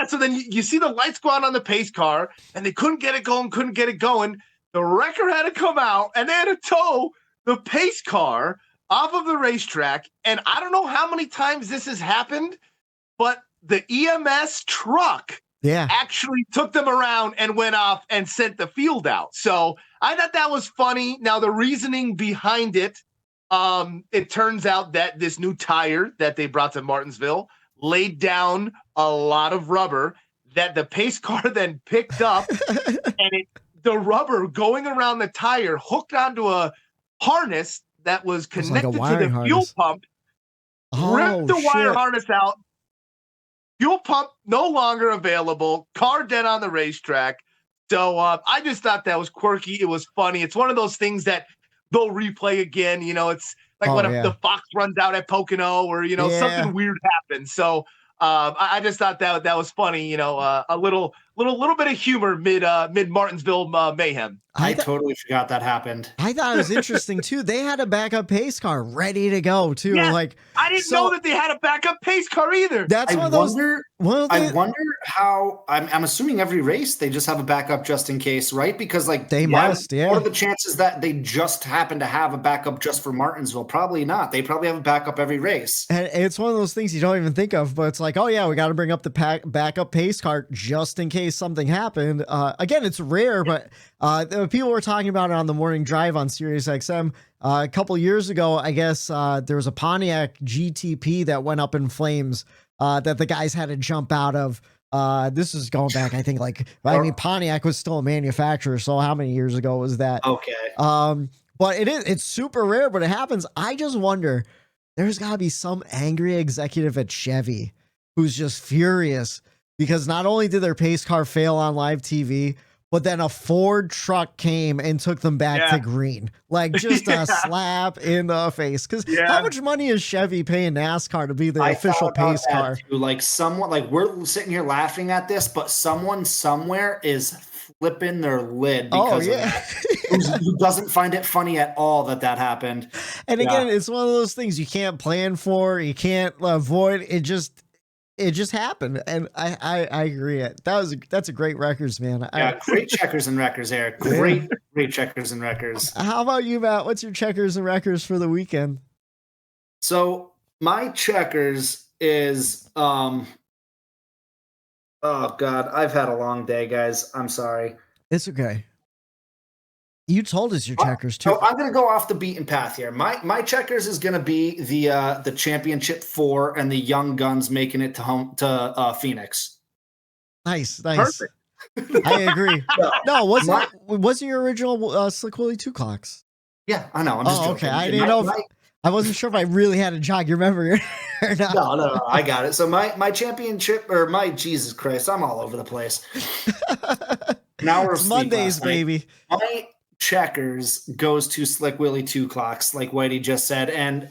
so then you see the lights go on the pace car, and they couldn't get it going. The wrecker had to come out, and they had to tow the pace car off of the racetrack. And I don't know how many times this has happened, but the EMS truck actually took them around and went off and sent the field out. So I thought that was funny. Now, the reasoning behind it, it turns out that this new tire that they brought to Martinsville laid down a lot of rubber that the pace car then picked up, and the rubber going around the tire hooked onto a harness that was connected to the fuel pump, ripped the wire harness out. Fuel pump no longer available. Car dead on the racetrack. So I just thought that was quirky. It was funny. It's one of those things that they'll replay again. It's like when the Fox runs out at Pocono, or something weird happens. So I just thought that was funny. A little bit of humor mid Martinsville mayhem. I totally forgot that happened. I thought it was interesting too. They had a backup pace car ready to go too. Yeah, like I didn't know that they had a backup pace car either. That's one of those. I wonder how. I'm assuming every race they just have a backup just in case, right? Because they must. Yeah. What are the chances that they just happen to have a backup just for Martinsville? Probably not. They probably have a backup every race. And it's one of those things you don't even think of, but it's like, oh yeah, we got to bring up the backup pace car just in case something happened. Again, it's rare, but people were talking about it on the morning drive on Sirius XM. A couple years ago, I guess there was a Pontiac GTP that went up in flames that the guys had to jump out of. This is going back, I think, Pontiac was still a manufacturer. So how many years ago was that? Okay. But it's super rare, but it happens. I just wonder, there's got to be some angry executive at Chevy who's just furious because not only did their pace car fail on live TV, but then a Ford truck came and took them back to green. Like just a slap in the face. Because how much money is Chevy paying NASCAR to be the official pace car? Too. Like we're sitting here laughing at this, but someone somewhere is flipping their lid because who doesn't find it funny at all that happened. And again, it's one of those things you can't plan for, you can't avoid. It just happened, and I agree. That's a great records, man. Great checkers and wreckers, Eric. Great checkers and wreckers. How about you, Matt? What's your checkers and wreckers for the weekend? So my checkers is oh God, I've had a long day, guys. I'm sorry. It's okay. You told us your checkers too. So I'm going to go off the beaten path here. My checkers is going to be the championship 4 and the young guns making it to Phoenix. Nice. Perfect. I agree. No, wasn't your original Slick Willie 2 clocks? Yeah, I know. I'm just joking. Okay. I didn't know. I wasn't sure if I really had to jog your memory or not. No, I got it. So my championship, or my Jesus Christ, I'm all over the place. It's Mondays, baby. My checkers goes to Slick Willie 2 clocks, like Whitey just said, and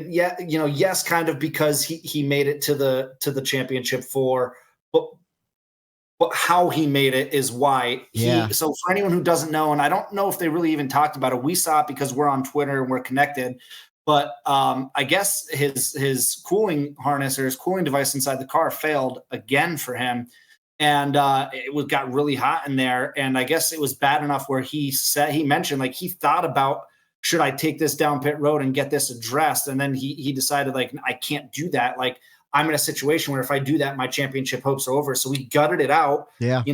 yeah, yes, kind of because he made it to the championship 4, but how he made it is why. So for anyone who doesn't know, and I don't know if they really even talked about it, we saw it because we're on Twitter and we're connected. But I guess his cooling harness or his cooling device inside the car failed again for him. And it got really hot in there. And I guess it was bad enough where he mentioned, like, he thought about, should I take this down pit road and get this addressed? And then he decided, like, I can't do that. Like, I'm in a situation where if I do that, my championship hopes are over. So we gutted it out. Yeah.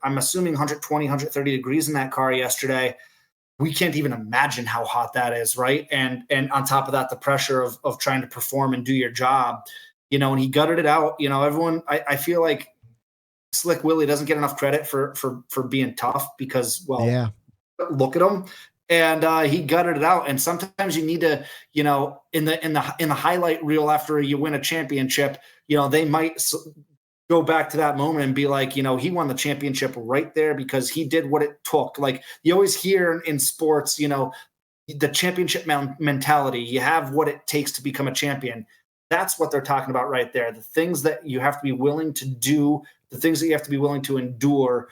I'm assuming 120, 130 degrees in that car yesterday. We can't even imagine how hot that is, right? And on top of that, the pressure of trying to perform and do your job, and he gutted it out. Everyone, I feel like Slick Willie doesn't get enough credit for being tough because, look at him. And he gutted it out. And sometimes you need to, in the highlight reel after you win a championship, they might go back to that moment and be like, he won the championship right there because he did what it took. Like you always hear in sports, the championship mentality. You have what it takes to become a champion. That's what they're talking about right there. The things that you have to be willing to do, the things that you have to be willing to endure.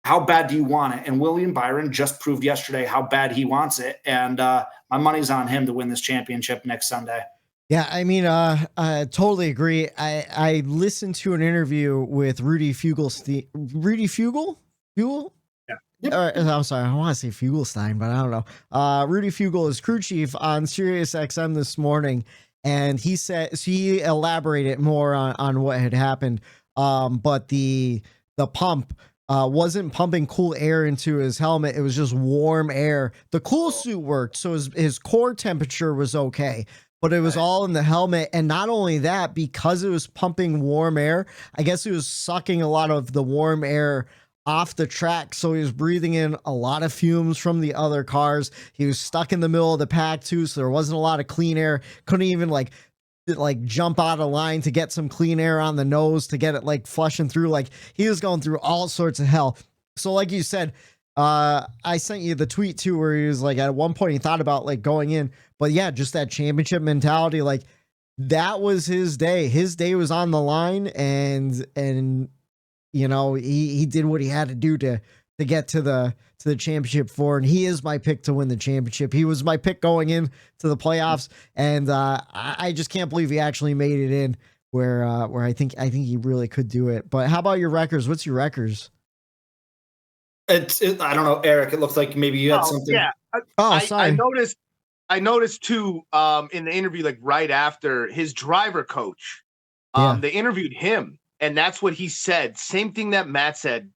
How bad do you want it? And William Byron just proved yesterday how bad he wants it. And my money's on him to win this championship next Sunday. Yeah, I mean, I totally agree. I listened to an interview with Rudy Fugelstein. Rudy Fugel? Fugel? Yeah. Yep. I'm sorry, I want to say Fugelstein, but I don't know. Rudy Fugel is crew chief on Sirius XM this morning, and he elaborated more on what had happened. But the pump wasn't pumping cool air into his helmet. It was just warm air. The cool suit worked, so his core temperature was okay. But it was all in the helmet. And not only that, because it was pumping warm air, I guess it was sucking a lot of the warm air off the track. So he was breathing in a lot of fumes from the other cars. He was stuck in the middle of the pack too. So there wasn't a lot of clean air. Couldn't even like jump out of line to get some clean air on the nose to get it like flushing through. Like he was going through all sorts of hell. So like you said, I sent you the tweet too, where he was like, at one point he thought about like going in, but yeah, just that championship mentality. Like that was his day. His day was on the line, and he did what he had to do to get to the championship 4. And he is my pick to win the championship. He was my pick going in to the playoffs. And I just can't believe he actually made it in where I think he really could do it. But how about your records? What's your records? I don't know, Aric. It looks like maybe you had something. Yeah. Sorry. I noticed too, in the interview, like right after his driver coach, they interviewed him, and that's what he said. Same thing that Matt said.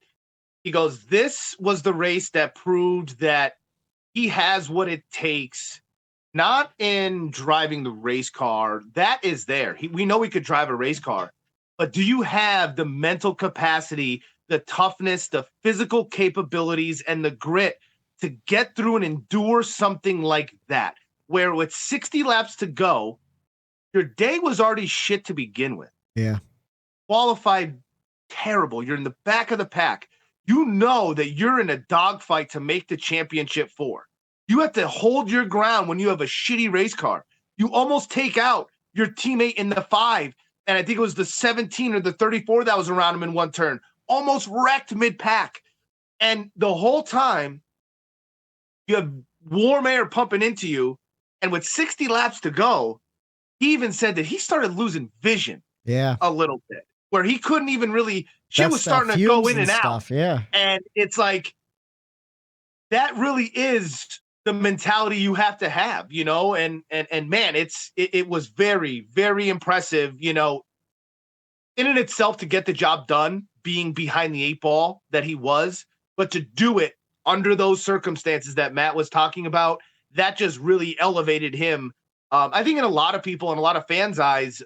He goes, this was the race that proved that he has what it takes, not in driving the race car. That is there. We know he could drive a race car, but do you have the mental capacity, the toughness, the physical capabilities, and the grit to get through and endure something like that, where with 60 laps to go, your day was already shit to begin with. Yeah. Qualified terrible. You're in the back of the pack. You know that you're in a dogfight to make the championship 4. You have to hold your ground when you have a shitty race car. You almost take out your teammate in the 5, and I think it was the 17 or the 34 that was around him in one turn. Almost wrecked mid-pack. And the whole time, you have warm air pumping into you, and with 60 laps to go, he even said that he started losing vision a little bit, where he couldn't even really – shit was starting to go in and out. Yeah. And it's like that really is the mentality you have to have, and man, it was very, very impressive, in and itself to get the job done, being behind the 8 ball that he was, but to do it under those circumstances that Matt was talking about, that just really elevated him. I think in a lot of people and a lot of fans' eyes,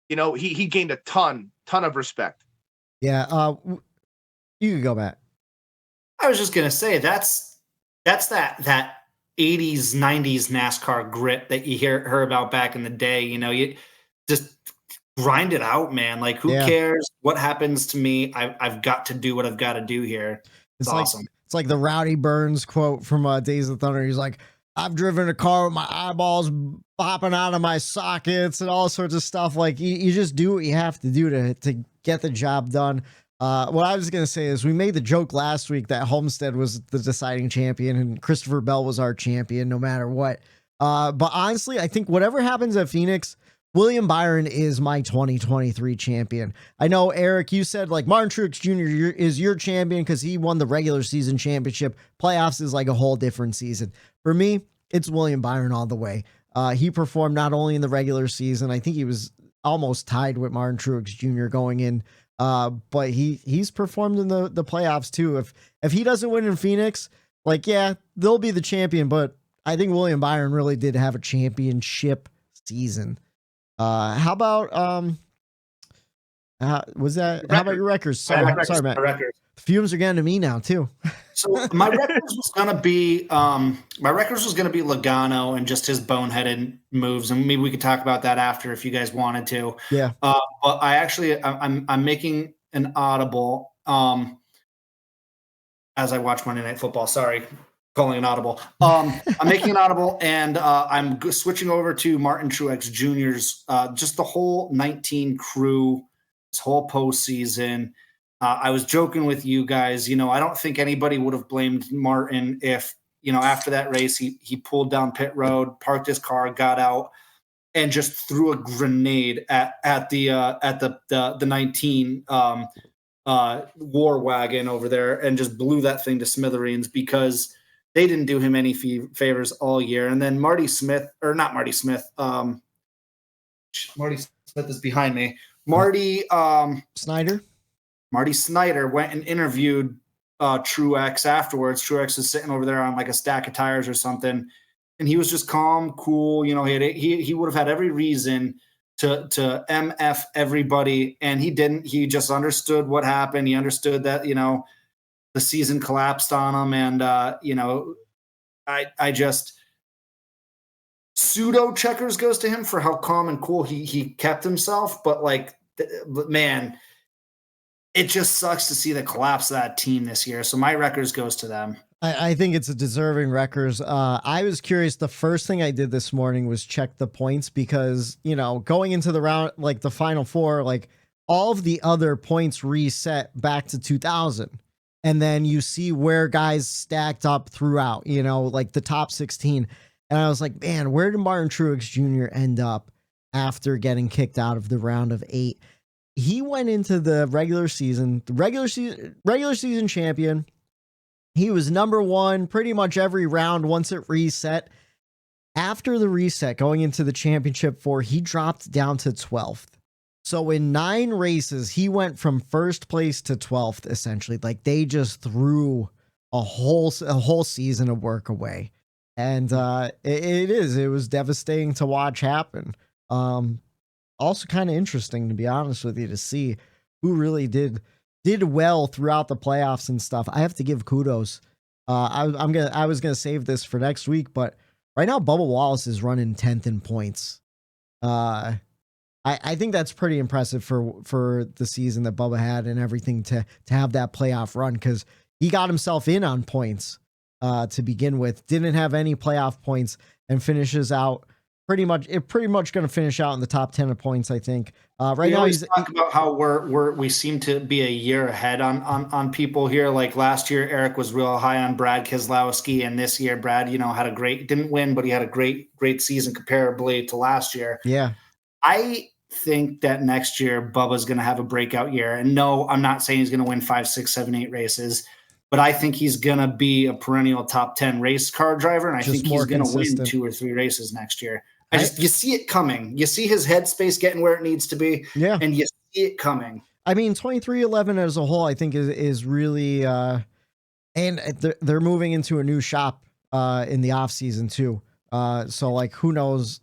he gained a ton of respect. Yeah. You can go, Matt. I was just gonna say that's that 80s, 90s NASCAR grit that you heard about back in the day. You just grind it out, man. Like, who cares what happens to me? I've got to do what I've got to do here. It's awesome. It's like the Rowdy Burns quote from Days of Thunder. He's like, I've driven a car with my eyeballs popping out of my sockets and all sorts of stuff. Like, you just do what you have to do to get the job done. What I was going to say is we made the joke last week that Homestead was the deciding champion and Christopher Bell was our champion no matter what. But honestly, I think whatever happens at Phoenix, William Byron is my 2023 champion. I know, Aric, you said like Martin Truex Jr. is your champion because he won the regular season championship. Playoffs is like a whole different season. For me, it's William Byron all the way. He performed not only in the regular season, I think he was almost tied with Martin Truex Jr. going in, but he's performed in the playoffs too. If he doesn't win in Phoenix, like, yeah, they'll be the champion, but I think William Byron really did have a championship season. How about how about your records? Sorry, Matt. The fumes are getting to me now too. So my records was gonna be Logano and just his boneheaded moves, and maybe we could talk about that after if you guys wanted to. Yeah. But I'm making an audible as I watch Monday Night Football. Sorry, calling an audible. I'm making an audible, and I'm switching over to Martin Truex Jr.'s just the whole 19 crew, this whole postseason. I was joking with you guys. I don't think anybody would have blamed Martin if, after that race, he pulled down pit road, parked his car, got out, and just threw a grenade at the 19 war wagon over there and just blew that thing to smithereens because they didn't do him any favors all year. And then Marty Smith is behind me. Marty Snyder went and interviewed Truex afterwards. Truex is sitting over there on like a stack of tires or something, and he was just calm, cool. He would have had every reason to MF everybody, and he didn't. He just understood what happened. He understood that the season collapsed on him, and I just pseudo checkers goes to him for how calm and cool he kept himself, but man. It just sucks to see the collapse of that team this year. So my records goes to them. I think it's a deserving records. I was curious. The first thing I did this morning was check the points because, going into the round, like the final four, like all of the other points reset back to 2000. And then you see where guys stacked up throughout, like the top 16. And I was like, man, where did Martin Truex Jr. end up after getting kicked out of the round of 8? He went into the regular season champion. He was number one pretty much every round once it reset. After the reset, going into the championship 4, he dropped down to 12th. So in 9 races, he went from first place to 12th, essentially. Like, they just threw a whole season of work away. And it was devastating to watch happen. Also kind of interesting, to be honest with you, to see who really did well throughout the playoffs and stuff. I have to give kudos. I was gonna save this for next week, but right now Bubba Wallace is running 10th in points. I think that's pretty impressive for the season that Bubba had and everything to have that playoff run, because he got himself in on points to begin with. Didn't have any playoff points and finishes out. Pretty much going to finish out in the top 10 of points, I think. Right now, he's talk about how we seem to be a year ahead on people here. Like last year, Aric was real high on Brad Keselowski, and this year, Brad, had didn't win, but he had a great season comparably to last year. Yeah, I think that next year Bubba's going to have a breakout year. And no, I'm not saying he's going to win 5, 6, 7, 8 races, but I think he's going to be a perennial top 10 race car driver, and I think he's going to win 2 or 3 races next year. You see it coming. You see his headspace getting where it needs to be. Yeah. And you see it coming. I mean, 23-11 as a whole, I think is really And they're moving into a new shop in the off season too. So like, who knows?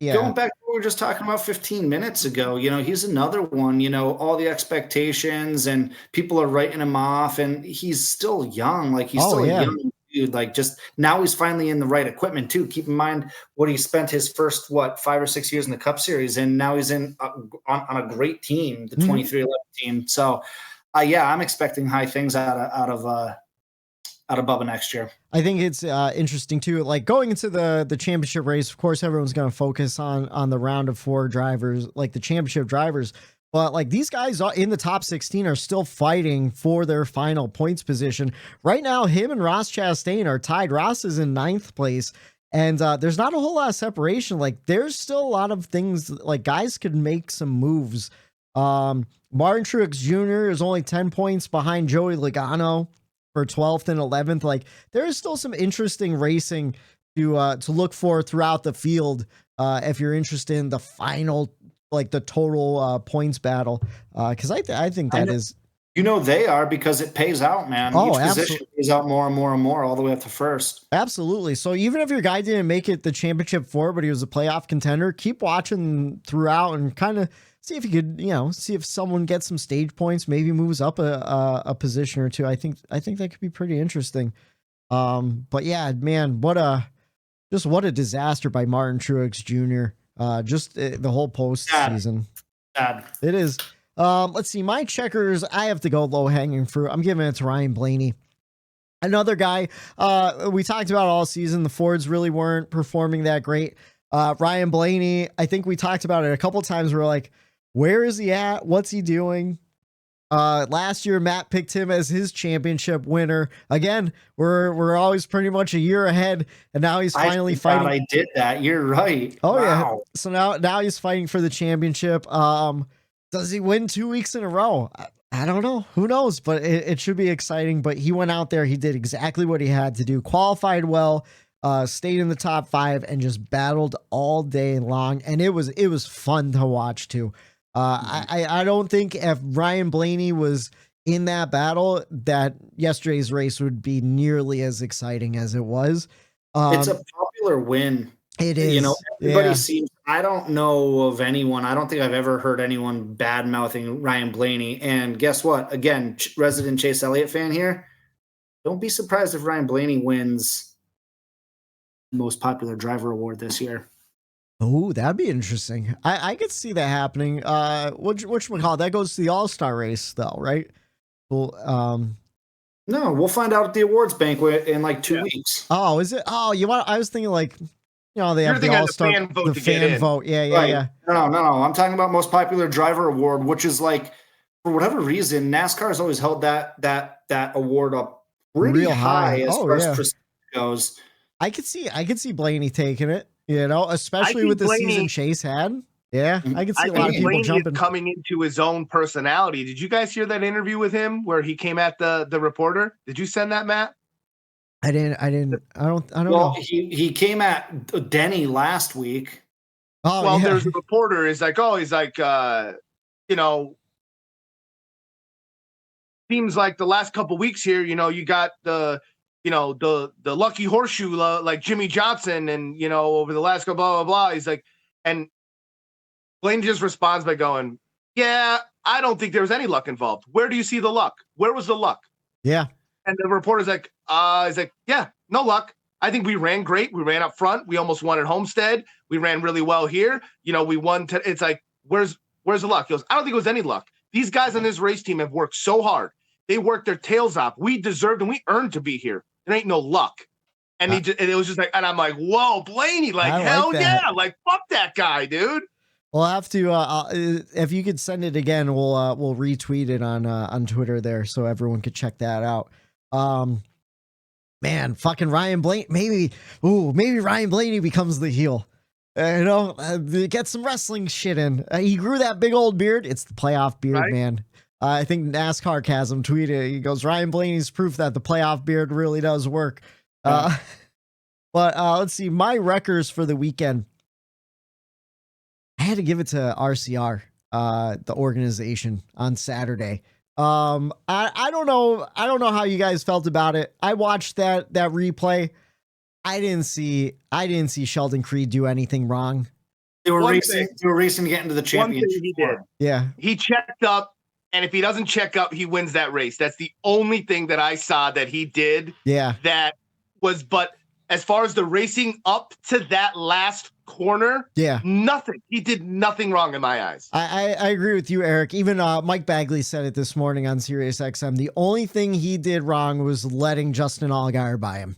Yeah. Going back to what we were just talking about 15 minutes ago, he's another one, all the expectations and people are writing him off and he's still young. Like he's still a young dude. Like just now he's finally in the right equipment too. Keep in mind what he spent his first, 5 or 6 years in the Cup Series. And now he's on a great team, the 23-11 team. So I'm expecting high things out of Bubba next year. I think it's interesting too. Like going into the championship race, of course, everyone's going to focus on the round of 4 drivers, like the championship drivers. But like these guys in the top 16 are still fighting for their final points position right now. Him and Ross Chastain are tied. Ross is in 9th place, and there's not a whole lot of separation. Like there's still a lot of things. Like guys could make some moves. Martin Truex Jr. is only 10 points behind Joey Logano for 12th and 11th. Like there is still some interesting racing to look for throughout the field. If you're interested in the final, like the total points battle. Cause I think that is, they are, because it pays out, man. Each position pays out more and more and more all the way up to first. Absolutely. So even if your guy didn't make it the championship 4, but he was a playoff contender, keep watching throughout and kind of see if you could, see if someone gets some stage points, maybe moves up a position or two. I think that could be pretty interesting. But yeah, man, what a disaster by Martin Truex Jr. Just the whole postseason. It is. Let's see, my checkers. I have to go low hanging fruit. I'm giving it to Ryan Blaney. Another guy we talked about all season. The Fords really weren't performing that great. Ryan Blaney, I think we talked about it a couple times. We're like, where is he at? What's he doing? Last year, Matt picked him as his championship winner. Again, we're always pretty much a year ahead, and now he's finally fighting. I did that. You're right. Oh, wow. Yeah. So now he's fighting for the championship. Does he win 2 weeks in a row? I don't know. Who knows? But it should be exciting. But he went out there. He did exactly what he had to do. Qualified well. Stayed in the top 5 and just battled all day long. And it was fun to watch too. I don't think if Ryan Blaney was in that battle, that yesterday's race would be nearly as exciting as it was. It's a popular win. It is. Everybody seems, I don't know of anyone. I don't think I've ever heard anyone bad mouthing Ryan Blaney. And guess what? Again, resident Chase Elliott fan here. Don't be surprised if Ryan Blaney wins the most popular driver award this year. Oh, that'd be interesting. I could see that happening. Whatchamacallit, that goes to the All-Star race though, right? Well, no, we'll find out at the awards banquet in like 2 weeks. Oh, is it? Oh, I was thinking like, they have the All-Star, the fan vote. Yeah. Yeah. No. I'm talking about most popular driver award, which is like, for whatever reason, NASCAR has always held that award up pretty real high as far as prestige goes. I could see Blaney taking it. Especially with the season Chase had. Yeah, I could see a lot of people Blaney jumping. Is coming into his own personality. Did you guys hear that interview with him where he came at the reporter? Did you send that, Matt? I didn't. I don't well, know. He came at Denny last week. Oh, well, yeah. There's a reporter. He's like, seems like the last couple weeks here, you got the lucky horseshoe, like Jimmy Johnson, and over the last couple blah blah blah. He's like, and Blaine just responds by going, "Yeah, I don't think there was any luck involved. Where do you see the luck? Where was the luck?" Yeah. And the reporter's like, he's like, "Yeah, no luck. I think we ran great. We ran up front. We almost won at Homestead. We ran really well here. We won. It's like, where's the luck?" He goes, "I don't think it was any luck. These guys on this race team have worked so hard. They worked their tails off. We deserved and we earned to be here. There ain't no luck." And it was just like, and I'm like, "Whoa, Blaney, hell yeah, fuck that guy, dude." We'll have to, if you could send it again, we'll retweet it on Twitter there so everyone could check that out. Man, fucking Ryan Blaney, maybe Ryan Blaney becomes the heel. Get some wrestling shit in. He grew that big old beard. It's the playoff beard, right? Man. I think NASCAR Chasm tweeted, he goes, "Ryan Blaney's proof that the playoff beard really does work." But let's see, my wreckers for the weekend. I had to give it to RCR, the organization on Saturday. I don't know. I don't know how you guys felt about it. I watched that replay. I didn't see Sheldon Creed do anything wrong. They were One racing. thing- They were racing to get into the One thing championship. he did. Yeah. He checked up, and if he doesn't check up, he wins that race. That's the only thing that I saw that he did Yeah. that was, but as far as the racing up to that last corner, Yeah. nothing. He did nothing wrong in my eyes. I agree with you, Eric. Even Mike Bagley said it this morning on Sirius XM. The only thing he did wrong was letting Justin Allgaier by him.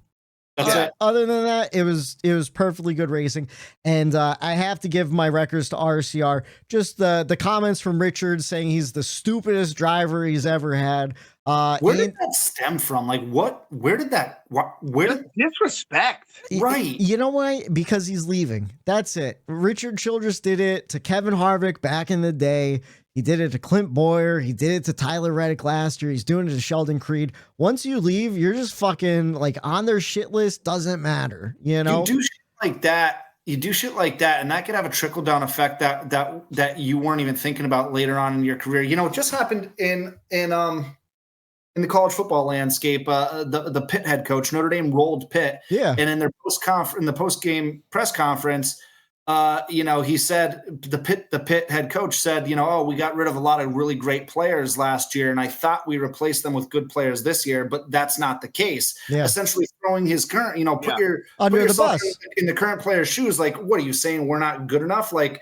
That's it. Other than that, it was perfectly good racing. And I have to give my records to RCR. Just the comments from Richard saying he's the stupidest driver he's ever had. Where did that stem from? Like, what? Where did that? Where did? Disrespect. Right. You know why? Because he's leaving. That's it. Richard Childress did it to Kevin Harvick back in the day. He did it to Clint Boyer. He did it to Tyler Reddick last year. He's doing it to Sheldon Creed. Once you leave, you're just fucking like on their shit list. Doesn't matter. You know? You do shit like that. You do shit like that, and that could have a trickle down effect that you weren't even thinking about later on in your career. You know, it just happened in the college football landscape. The Pitt head coach, Notre Dame rolled Pitt. Yeah. And in their post game press conference, he said the Pitt head coach said, oh, we got rid of a lot of really great players last year, and I thought we replaced them with good players this year, but that's not the case. Yeah. Essentially throwing his current, put Under the yourself bus. in the current player's shoes. Like, what are you saying? We're not good enough? Like,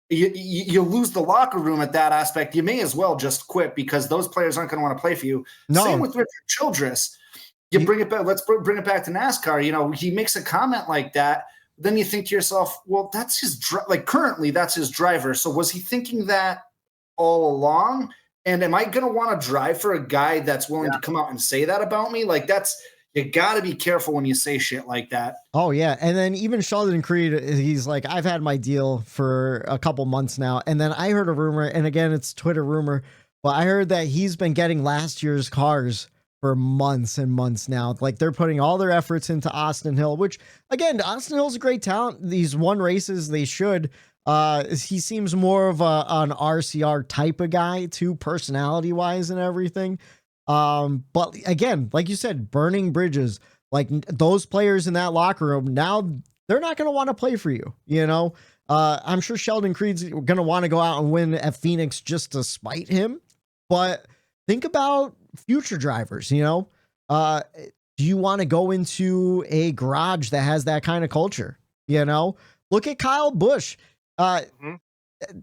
you lose the locker room at that aspect. You may as well just quit because those players aren't going to want to play for you. No. Same with Richard Childress. You bring it back. Let's bring it back to NASCAR. He makes a comment like that. Then you think to yourself, well, that's his currently that's his driver. So was he thinking that all along? And am I going to want to drive for a guy that's willing to come out and say that about me? Like, you got to be careful when you say shit like that. Oh yeah. And then even Sheldon Creed, he's like, I've had my deal for a couple months now. And then I heard a rumor, and again, it's Twitter rumor, but I heard that he's been getting last year's cars for months and months now. Like, they're putting all their efforts into Austin Hill, which again, Austin Hill's a great talent. These won races, they should. He seems more of an RCR type of guy too, personality wise and everything. But again, like you said, burning bridges, like those players in that locker room, now they're not going to want to play for you. I'm sure Sheldon Creed's going to want to go out and win at Phoenix just to spite him. But think about future drivers, do you want to go into a garage that has that kind of culture? Look at Kyle Busch.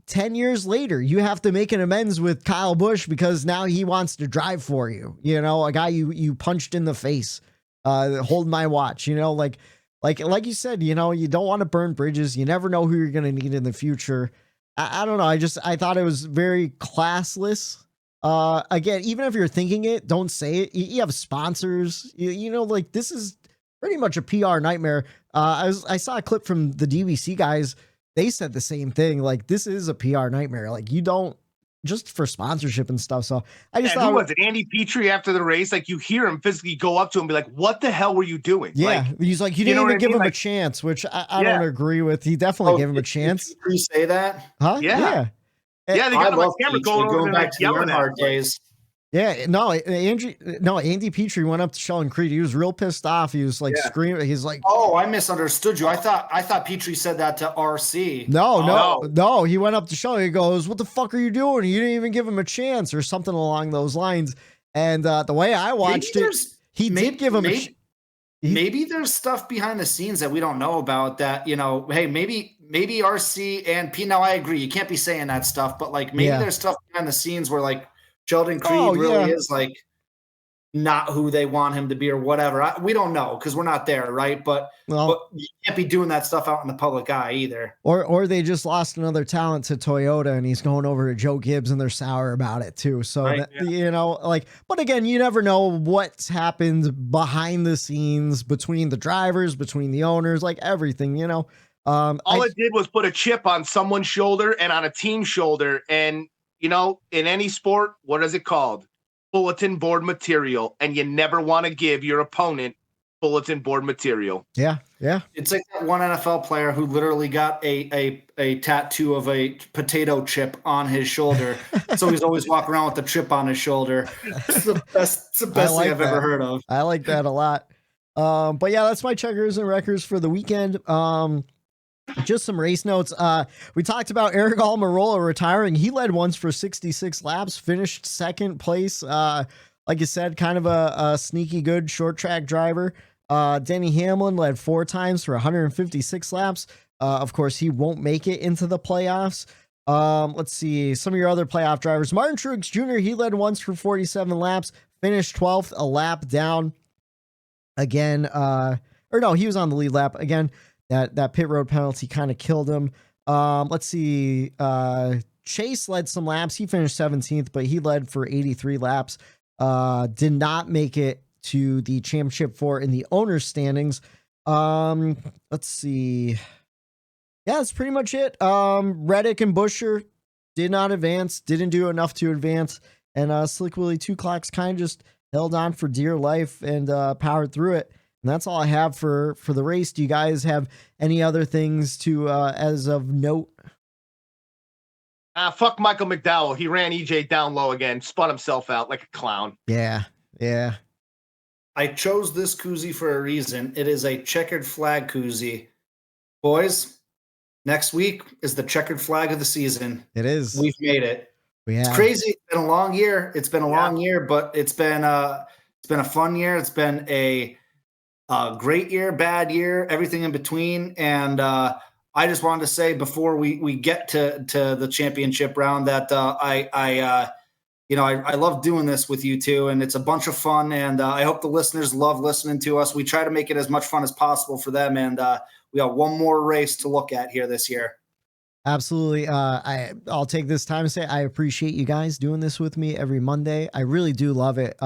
10 years later, you have to make an amends with Kyle Busch because now he wants to drive for you. A guy you punched in the face, hold my watch, like you said, you don't want to burn bridges. You never know who you're going to need in the future. I don't know. I thought it was very classless. Again, even if you're thinking it, don't say it. You have sponsors, like this is pretty much a PR nightmare. I saw a clip from the DVC guys. They said the same thing. Like, this is a PR nightmare. Like, you don't, just for sponsorship and stuff. So I just thought, who was it? Andy Petrie after the race? Like, you hear him physically go up to him and be like, what the hell were you doing? Yeah. He's like, you didn't even give him a chance, which I don't agree with. He definitely gave him a chance. Did you say that? Huh? Yeah. Yeah, they got him on camera going back to the yelling at hard days. Yeah, Andy Petrie went up to Sheldon Creed. He was real pissed off. He was like screaming. He's like, "Oh, I misunderstood you. I thought Petrie said that to RC." No. He went up to Sheldon. He goes, "What the fuck are you doing? You didn't even give him a chance," or something along those lines. And the way I watched it, he did give him. Maybe there's stuff behind the scenes that we don't know about. That hey, maybe RC and P. Now I agree. You can't be saying that stuff, but like maybe there's stuff behind the scenes where like Sheldon Creed really is like not who they want him to be or whatever. We don't know because we're not there, right? But you can't be doing that stuff out in the public eye either. Or they just lost another talent to Toyota and he's going over to Joe Gibbs and they're sour about it too. So, but again, you never know what's happened behind the scenes between the drivers, between the owners, like everything, All it did was put a chip on someone's shoulder and on a team's shoulder. And in any sport, what is it called? Bulletin board material. And you never want to give your opponent bulletin board material. Yeah. It's like that one NFL player who literally got a tattoo of a potato chip on his shoulder. So he's always walking around with the chip on his shoulder. It's the best thing I've ever heard of. I like that a lot. But yeah, that's my checkers and records for the weekend. Just some race notes. We talked about Aric Almirola retiring. He led once for 66 laps, finished second place. Like you said, kind of a sneaky good short track driver. Denny Hamlin led 4 times for 156 laps. Of course, he won't make it into the playoffs. Let's see some of your other playoff drivers. Martin Truex Jr., he led once for 47 laps, finished 12th, a lap down again. Or no, he was on the lead lap again. That pit road penalty kind of killed him. Let's see. Chase led some laps. He finished 17th, but he led for 83 laps. Did not make it to the championship four in the owner's standings. Let's see. Yeah, that's pretty much it. Reddick and Busher did not advance, didn't do enough to advance, and Slick Willie 2 Clocks kind of just held on for dear life and powered through it. And that's all I have for the race. Do you guys have any other things to as of note? Fuck Michael McDowell. He ran EJ down low again, spun himself out like a clown. Yeah. I chose this koozie for a reason. It is a checkered flag koozie. Boys, next week is the checkered flag of the season. It is. We've made it. It's crazy. It's been a long year. It's been a long year, but it's been a fun year. It's been a great year, bad year, everything in between. And I just wanted to say before we get to the championship round that I love doing this with you two, and it's a bunch of fun. And I hope the listeners love listening to us. We try to make it as much fun as possible for them. And we got one more race to look at here this year. Absolutely. I'll take this time to say I appreciate you guys doing this with me every Monday. I really do love it.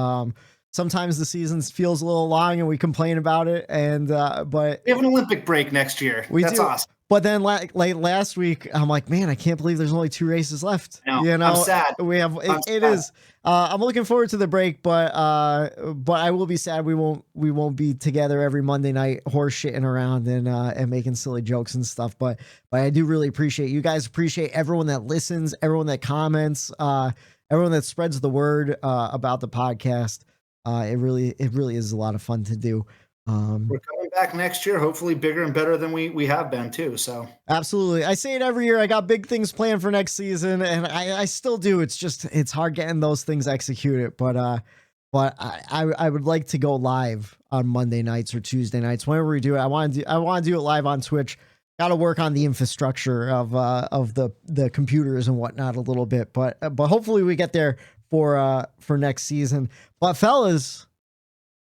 Sometimes the season feels a little long and we complain about it. And but we have an Olympic break next year. That's awesome. But then like last week, I'm like, man, I can't believe there's only 2 races left. No, I'm sad. We have it is. I'm looking forward to the break, but I will be sad we won't be together every Monday night horse shitting around and making silly jokes and stuff. But I do really appreciate you guys. Appreciate everyone that listens, everyone that comments, everyone that spreads the word about the podcast. It really is a lot of fun to do. We're coming back next year, hopefully bigger and better than we have been too. So absolutely. I say it every year. I got big things planned for next season, and I still do. It's hard getting those things executed, but I would like to go live on Monday nights or Tuesday nights, whenever we do it. I want to do it live on Twitch. Got to work on the infrastructure of the computers and whatnot a little bit, but hopefully we get there for next season. But fellas,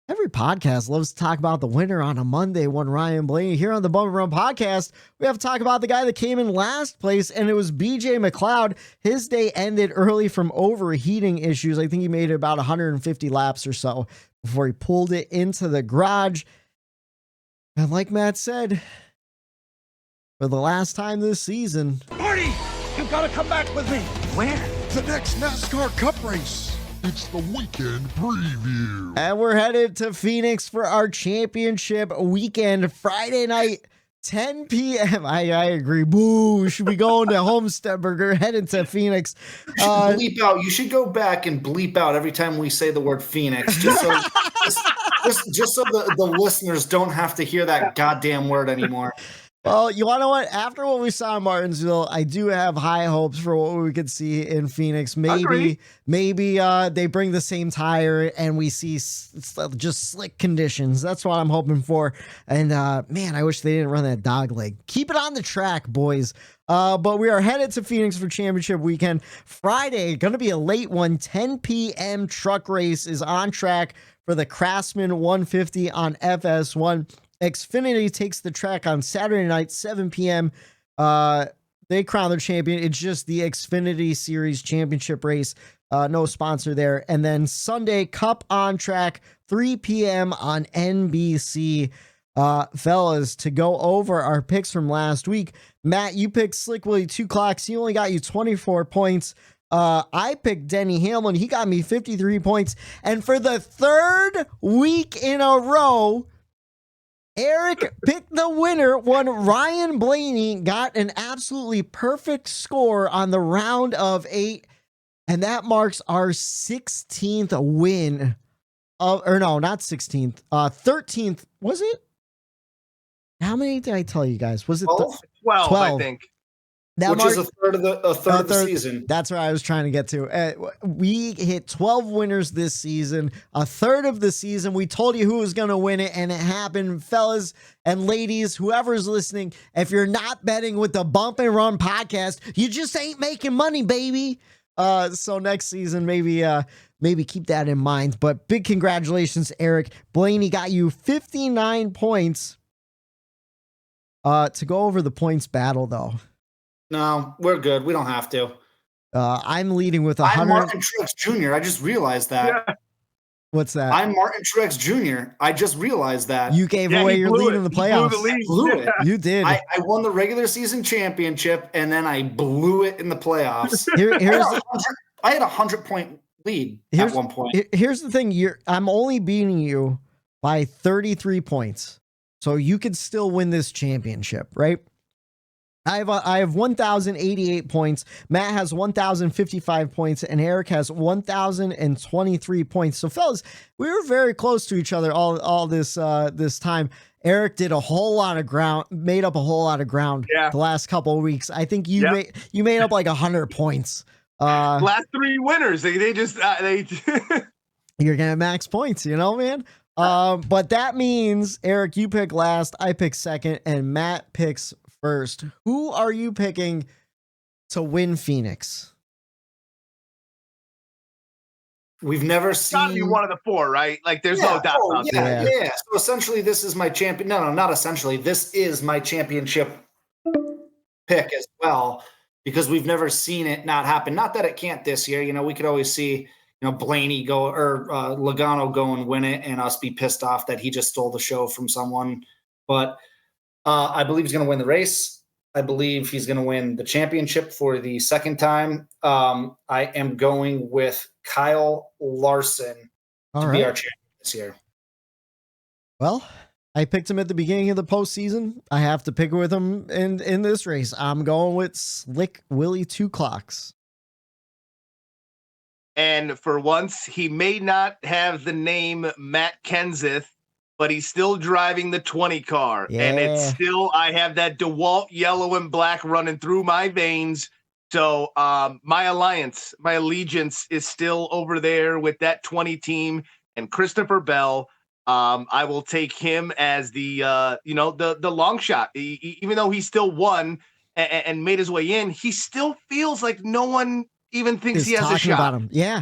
every podcast loves to talk about the winner on a Monday, one Ryan Blaney. Here on the Bump and Run podcast, we have to talk about the guy that came in last place, and it was BJ McLeod. His day ended early from overheating issues. I think he made about 150 laps or so before he pulled it into the garage. And like Matt said, for the last time this season, Marty, you gotta come back with me. Where? The next NASCAR Cup race. It's the weekend preview. And we're headed to Phoenix for our championship weekend, Friday night, 10 p.m. I agree. Boo. Should be going to Homestead Burger, headed to Phoenix. Bleep out. You should go back and bleep out every time we say the word Phoenix, just so the listeners don't have to hear that goddamn word anymore. Well, you want to know what? After what we saw in Martinsville, I do have high hopes for what we could see in Phoenix. Maybe they bring the same tire and we see just slick conditions. That's what I'm hoping for. And man, I wish they didn't run that dog leg. Keep it on the track, boys. But we are headed to Phoenix for championship weekend. Friday, going to be a late one. 10 p.m. truck race is on track for the Craftsman 150 on FS1. Xfinity takes the track on Saturday night, 7 p.m. They crown their champion. It's just the Xfinity Series championship race. No sponsor there. And then Sunday, Cup on track, 3 p.m. on NBC. Fellas, to go over our picks from last week. Matt, you picked Slick Willie 2 Clocks. He only got you 24 points. I picked Denny Hamlin. He got me 53 points. And for the third week in a row, Aric picked the winner when Ryan Blaney got an absolutely perfect score on the round of 8. And that marks our 16th win. Or no, not 16th. 13th. Was it? How many did I tell you guys? Was it 12? 12, I think. That Which is a third of the season. That's what I was trying to get to. We hit 12 winners this season, a third of the season. We told you who was going to win it, and it happened. Fellas and ladies, whoever's listening, if you're not betting with the Bump and Run podcast, you just ain't making money, baby. So next season, maybe keep that in mind. But big congratulations, Aric. Blaney got you 59 points. To go over the points battle, though. No, we're good. We don't have to. I'm leading with 100. I'm Martin Truex Jr. I just realized that. Yeah. What's that? I'm Martin Truex Jr. I just realized that. You gave away your lead in the playoffs. Blew it. You did. I won the regular season championship, and then I blew it in the playoffs. I had a 100-point lead at one point. Here's the thing. I'm only beating you by 33 points. So you could still win this championship, right? I have 1,088 points. Matt has 1,055 points, and Aric has 1,023 points. So, fellas, we were very close to each other all this time. Aric did a whole lot of ground, made up a whole lot of ground the last couple of weeks. I think you made up like 100 points. Last 3 winners, they just you're gonna max points, man. But that means, Aric, you pick last, I pick second, and Matt picks first. Who are you picking to win Phoenix? We've never seen. Gotta be one of the 4, right? Like, there's no doubt about that. Yeah. So essentially, this is my champion. No, not essentially. This is my championship pick as well, because we've never seen it not happen. Not that it can't this year. We could always see, Blaney go or Logano go and win it, and us be pissed off that he just stole the show from someone. But I believe he's going to win the race. I believe he's going to win the championship for the second time. I am going with Kyle Larson to be our champion this year. Well, I picked him at the beginning of the postseason. I have to pick with him in this race. I'm going with Slick Willie 2 Clocks. And for once, he may not have the name Matt Kenseth, but he's still driving the 20 car. Yeah. And it's still, I have that DeWalt yellow and black running through my veins. So my allegiance is still over there with that 20 team and Christopher Bell. I will take him as the long shot. Even though he still won and made his way in, he still feels like no one even thinks he has a shot. About him. Yeah.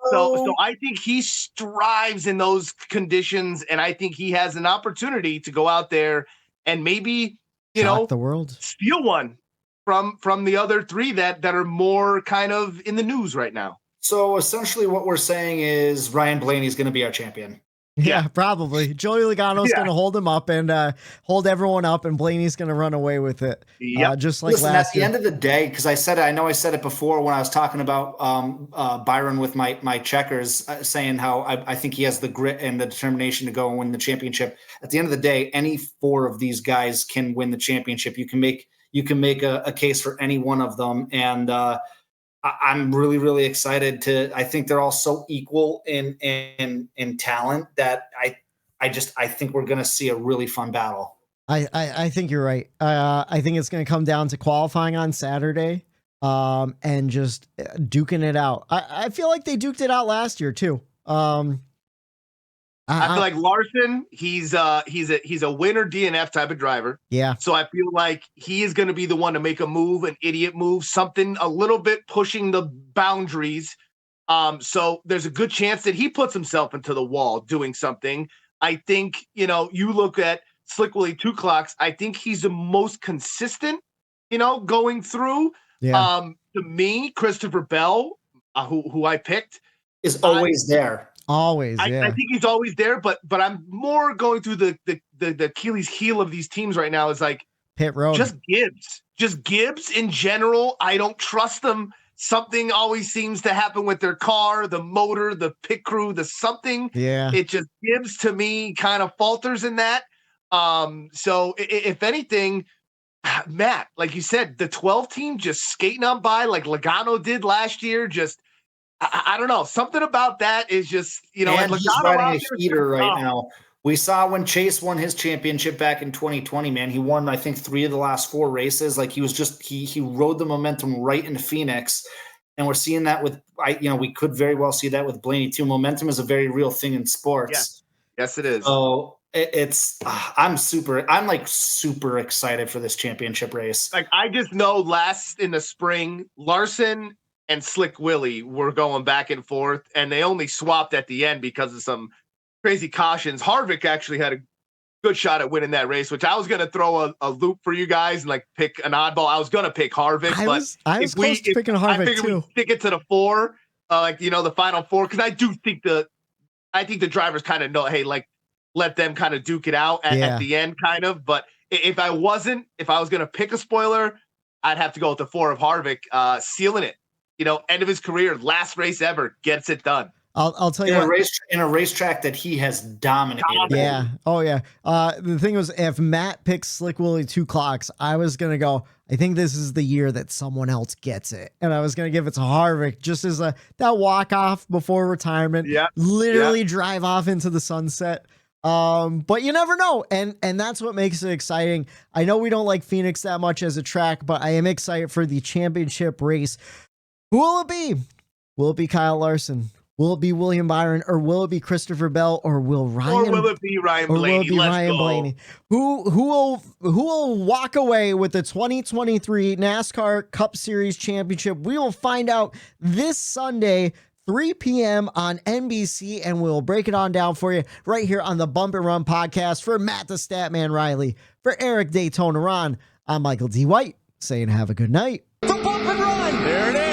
So I think he strives in those conditions, and I think he has an opportunity to go out there and maybe, shock the world, steal one from the other 3 that are more kind of in the news right now. So essentially what we're saying is Ryan Blaney is going to be our champion. Yeah, probably. Joey Logano's going to hold him up and hold everyone up, and Blaney's going to run away with it. Just like last year. At the end of the day, because I know I said it before when I was talking about Byron with my checkers, saying how I think he has the grit and the determination to go and win the championship. At the end of the day, any 4 of these guys can win the championship. You can make a case for any one of them, and I'm really, really excited I think they're all so equal in talent that I think we're going to see a really fun battle. I think you're right. I think it's going to come down to qualifying on Saturday, and just duking it out. I feel like they duked it out last year too. I feel like Larson, he's a winner DNF type of driver. Yeah. So I feel like he is going to be the one to make a move, an idiot move, something a little bit pushing the boundaries. So there's a good chance that he puts himself into the wall doing something. I think, you look at Slick Willie 2 Clocks, I think he's the most consistent, going through. Yeah. To me, Christopher Bell, who I picked, is always there. Always, I think he's always there, but I'm more going through the Achilles heel of these teams right now is like pit road. Just Gibbs in general. I don't trust them. Something always seems to happen with their car, the motor, the pit crew, the something. Yeah. It just Gibbs to me kind of falters in that. So if anything, Matt, like you said, the 12 team just skating on by like Logano did last year. Just I don't know, something about that is just and he's riding a heater right now. We saw when Chase won his championship back in 2020, man, he won, I think, 3 of the last 4 races. Like he was just, he rode the momentum right into Phoenix. And we're seeing that with, we could very well see that with Blaney too. Momentum is a very real thing in sports. Yes, it is. So I'm super excited for this championship race. Like I just know last in the spring, Larson and Slick Willie were going back and forth, and they only swapped at the end because of some crazy cautions. Harvick actually had a good shot at winning that race, which I was going to throw a loop for you guys and like pick an oddball. I was going to pick Harvick, I was close to picking Harvick I figured too. we stick it to the 4, the final 4, because I do think the drivers kind of know, hey, like let them kind of duke it out at the end, kind of. But if I was going to pick a spoiler, I'd have to go with the 4 of Harvick, sealing it. End of his career, last race ever, gets it done. I'll tell you in a racetrack that he has dominated. Yeah. Oh yeah. The thing was, if Matt picks Slick Willie 2 clocks, I was gonna go, I think this is the year that someone else gets it, and I was gonna give it to Harvick just as that walk off before retirement. Yeah. Literally drive off into the sunset. But you never know, and that's what makes it exciting. I know we don't like Phoenix that much as a track, but I am excited for the championship race. Who will it be? Will it be Kyle Larson? Will it be William Byron, or will it be Christopher Bell, or will it be Ryan Blaney? Who will walk away with the 2023 NASCAR Cup Series Championship? We will find out this Sunday, 3 p.m. on NBC, and we'll break it on down for you right here on the Bump and Run podcast. For Matt the Statman Reilly, for Aric Daytona Ron, I'm Michael D. White saying have a good night. The Bump and Run. There it is.